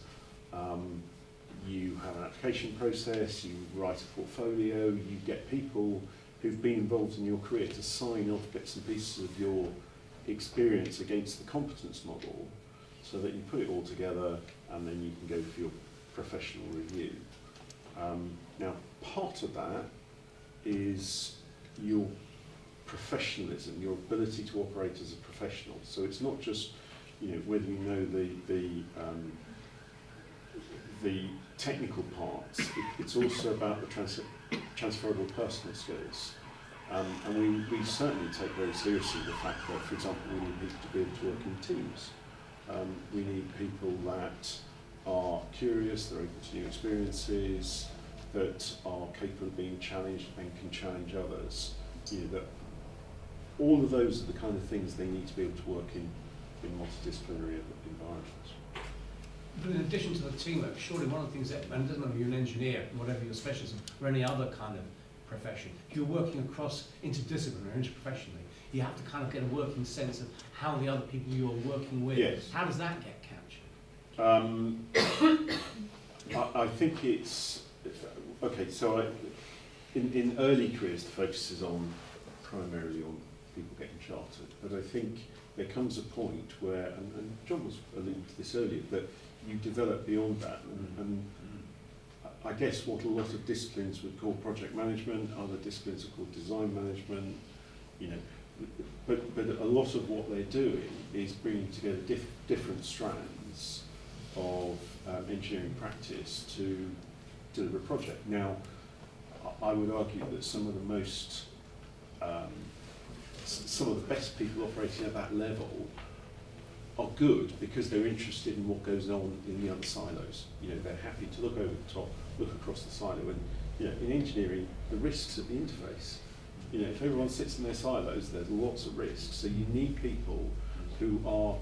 you have an application process, you write a portfolio, you get people who've been involved in your career to sign off bits and pieces of your experience against the competence model, so that you put it all together and then you can go for your professional review. Now, part of that is your professionalism, your ability to operate as a professional. So it's not just, you know, whether you know the technical parts. It's also about the transferable personal skills. And we certainly take very seriously the fact that, for example, we need people to be able to work in teams. We need people that are curious, they're open to new experiences, that are capable of being challenged and can challenge others. You know, that all of those are the kind of things they need to be able to work in multidisciplinary environments. But in addition to the teamwork, surely one of the things that, and it doesn't matter if you're an engineer, whatever your specialism, or any other kind of profession, if you're working across interdisciplinary, interprofessionally, you have to kind of get a working sense of how the other people you're working with, yes. How does that get captured? I think it's, okay, so in early careers the focus is primarily on people getting chartered, but I think there comes a point where, and John was alluding to this earlier, that you develop beyond that, and I guess what a lot of disciplines would call project management, other disciplines are called design management, you know, but a lot of what they're doing is bringing together different strands of engineering practice to deliver a project. Now, I would argue that some of the most, some of the best people operating at that level are good because they're interested in what goes on in the other silos. You know, they're happy to look over the top, look across the silo, and you know, in engineering, the risks at the interface. You know, if everyone sits in their silos, there's lots of risks. So you need people who are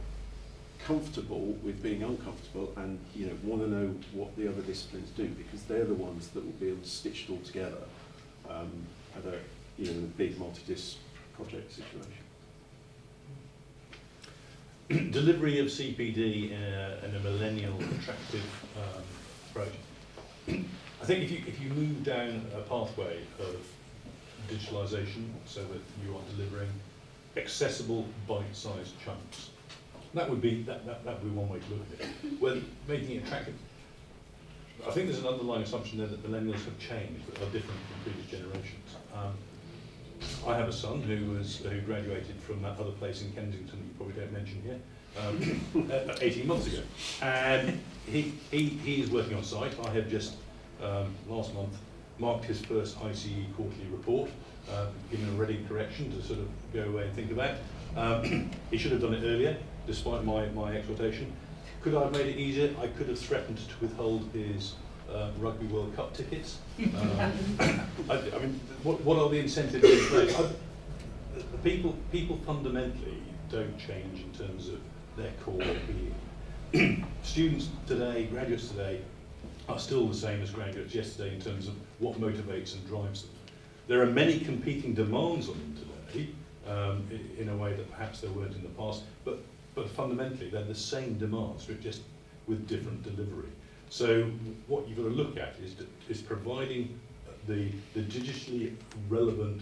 comfortable with being uncomfortable and, you know, want to know what the other disciplines do, because they're the ones that will be able to stitch it all together at a, you know, a big multi-disc project situation. Delivery of CPD in a millennial attractive approach. I think if you move down a pathway of digitalisation so that you are delivering accessible bite-sized chunks, that would be one way to look at it. Well, making it attractive. I think there's an underlying assumption there that millennials have changed, that are different from previous generations. I have a son who graduated from that other place in Kensington that you probably don't mention here, 18 months ago, and he is working on site. I have just last month marked his first ICE quarterly report, given a ready correction to sort of go away and think about. He should have done it earlier, despite my exhortation. Could I have made it easier? I could have threatened to withhold his Rugby World Cup tickets. I mean, what are the incentives in place? People fundamentally don't change in terms of their core being. Students today, graduates today, are still the same as graduates yesterday in terms of what motivates and drives them. There are many competing demands on them today, in a way that perhaps there weren't in the past, but fundamentally they're the same demands, but just with different delivery. So what you've got to look at is providing the digitally relevant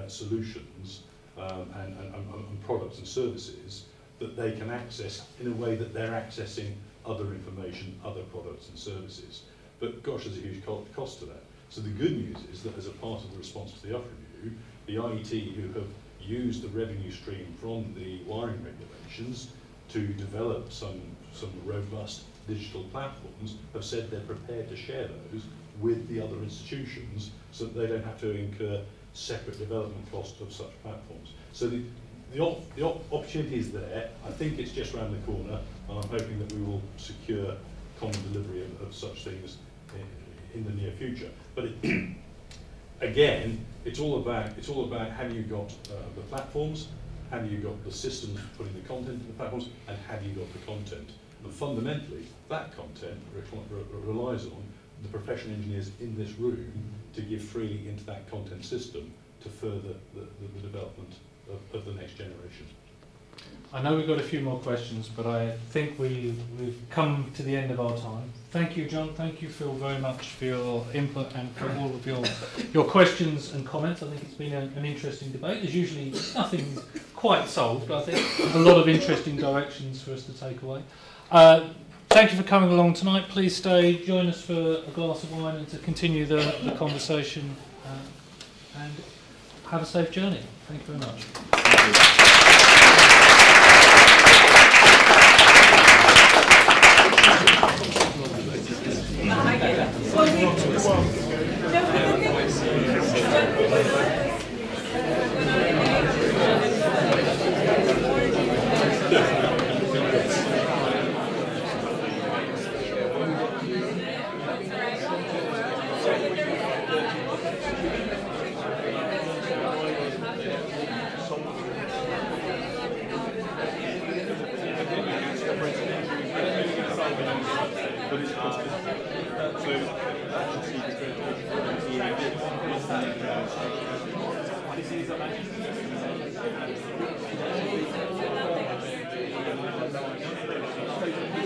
solutions and products and services that they can access in a way that they're accessing other information, other products and services. But gosh, there's a huge cost to that. So the good news is that as a part of the response to the UF review, the IET, who have used the revenue stream from the wiring regulations to develop some robust digital platforms, have said they're prepared to share those with the other institutions so that they don't have to incur separate development cost of such platforms. So the opportunity is there. I think it's just around the corner, and I'm hoping that we will secure common delivery of such things in the near future. But again, it's all about have you got the platforms, have you got the systems for putting the content in the platforms, and have you got the content. And fundamentally, that content relies on the professional engineers in this room to give freely into that content system to further the development of the next generation. I know we've got a few more questions, but I think we've come to the end of our time. Thank you, John. Thank you, Phil, very much for your input and for all of your questions and comments. I think it's been an interesting debate. There's usually nothing quite solved, but I think a lot of interesting directions for us to take away. Thank you for coming along tonight. Please stay, join us for a glass of wine and to continue the conversation. And have a safe journey. Thank you very much. Thank you.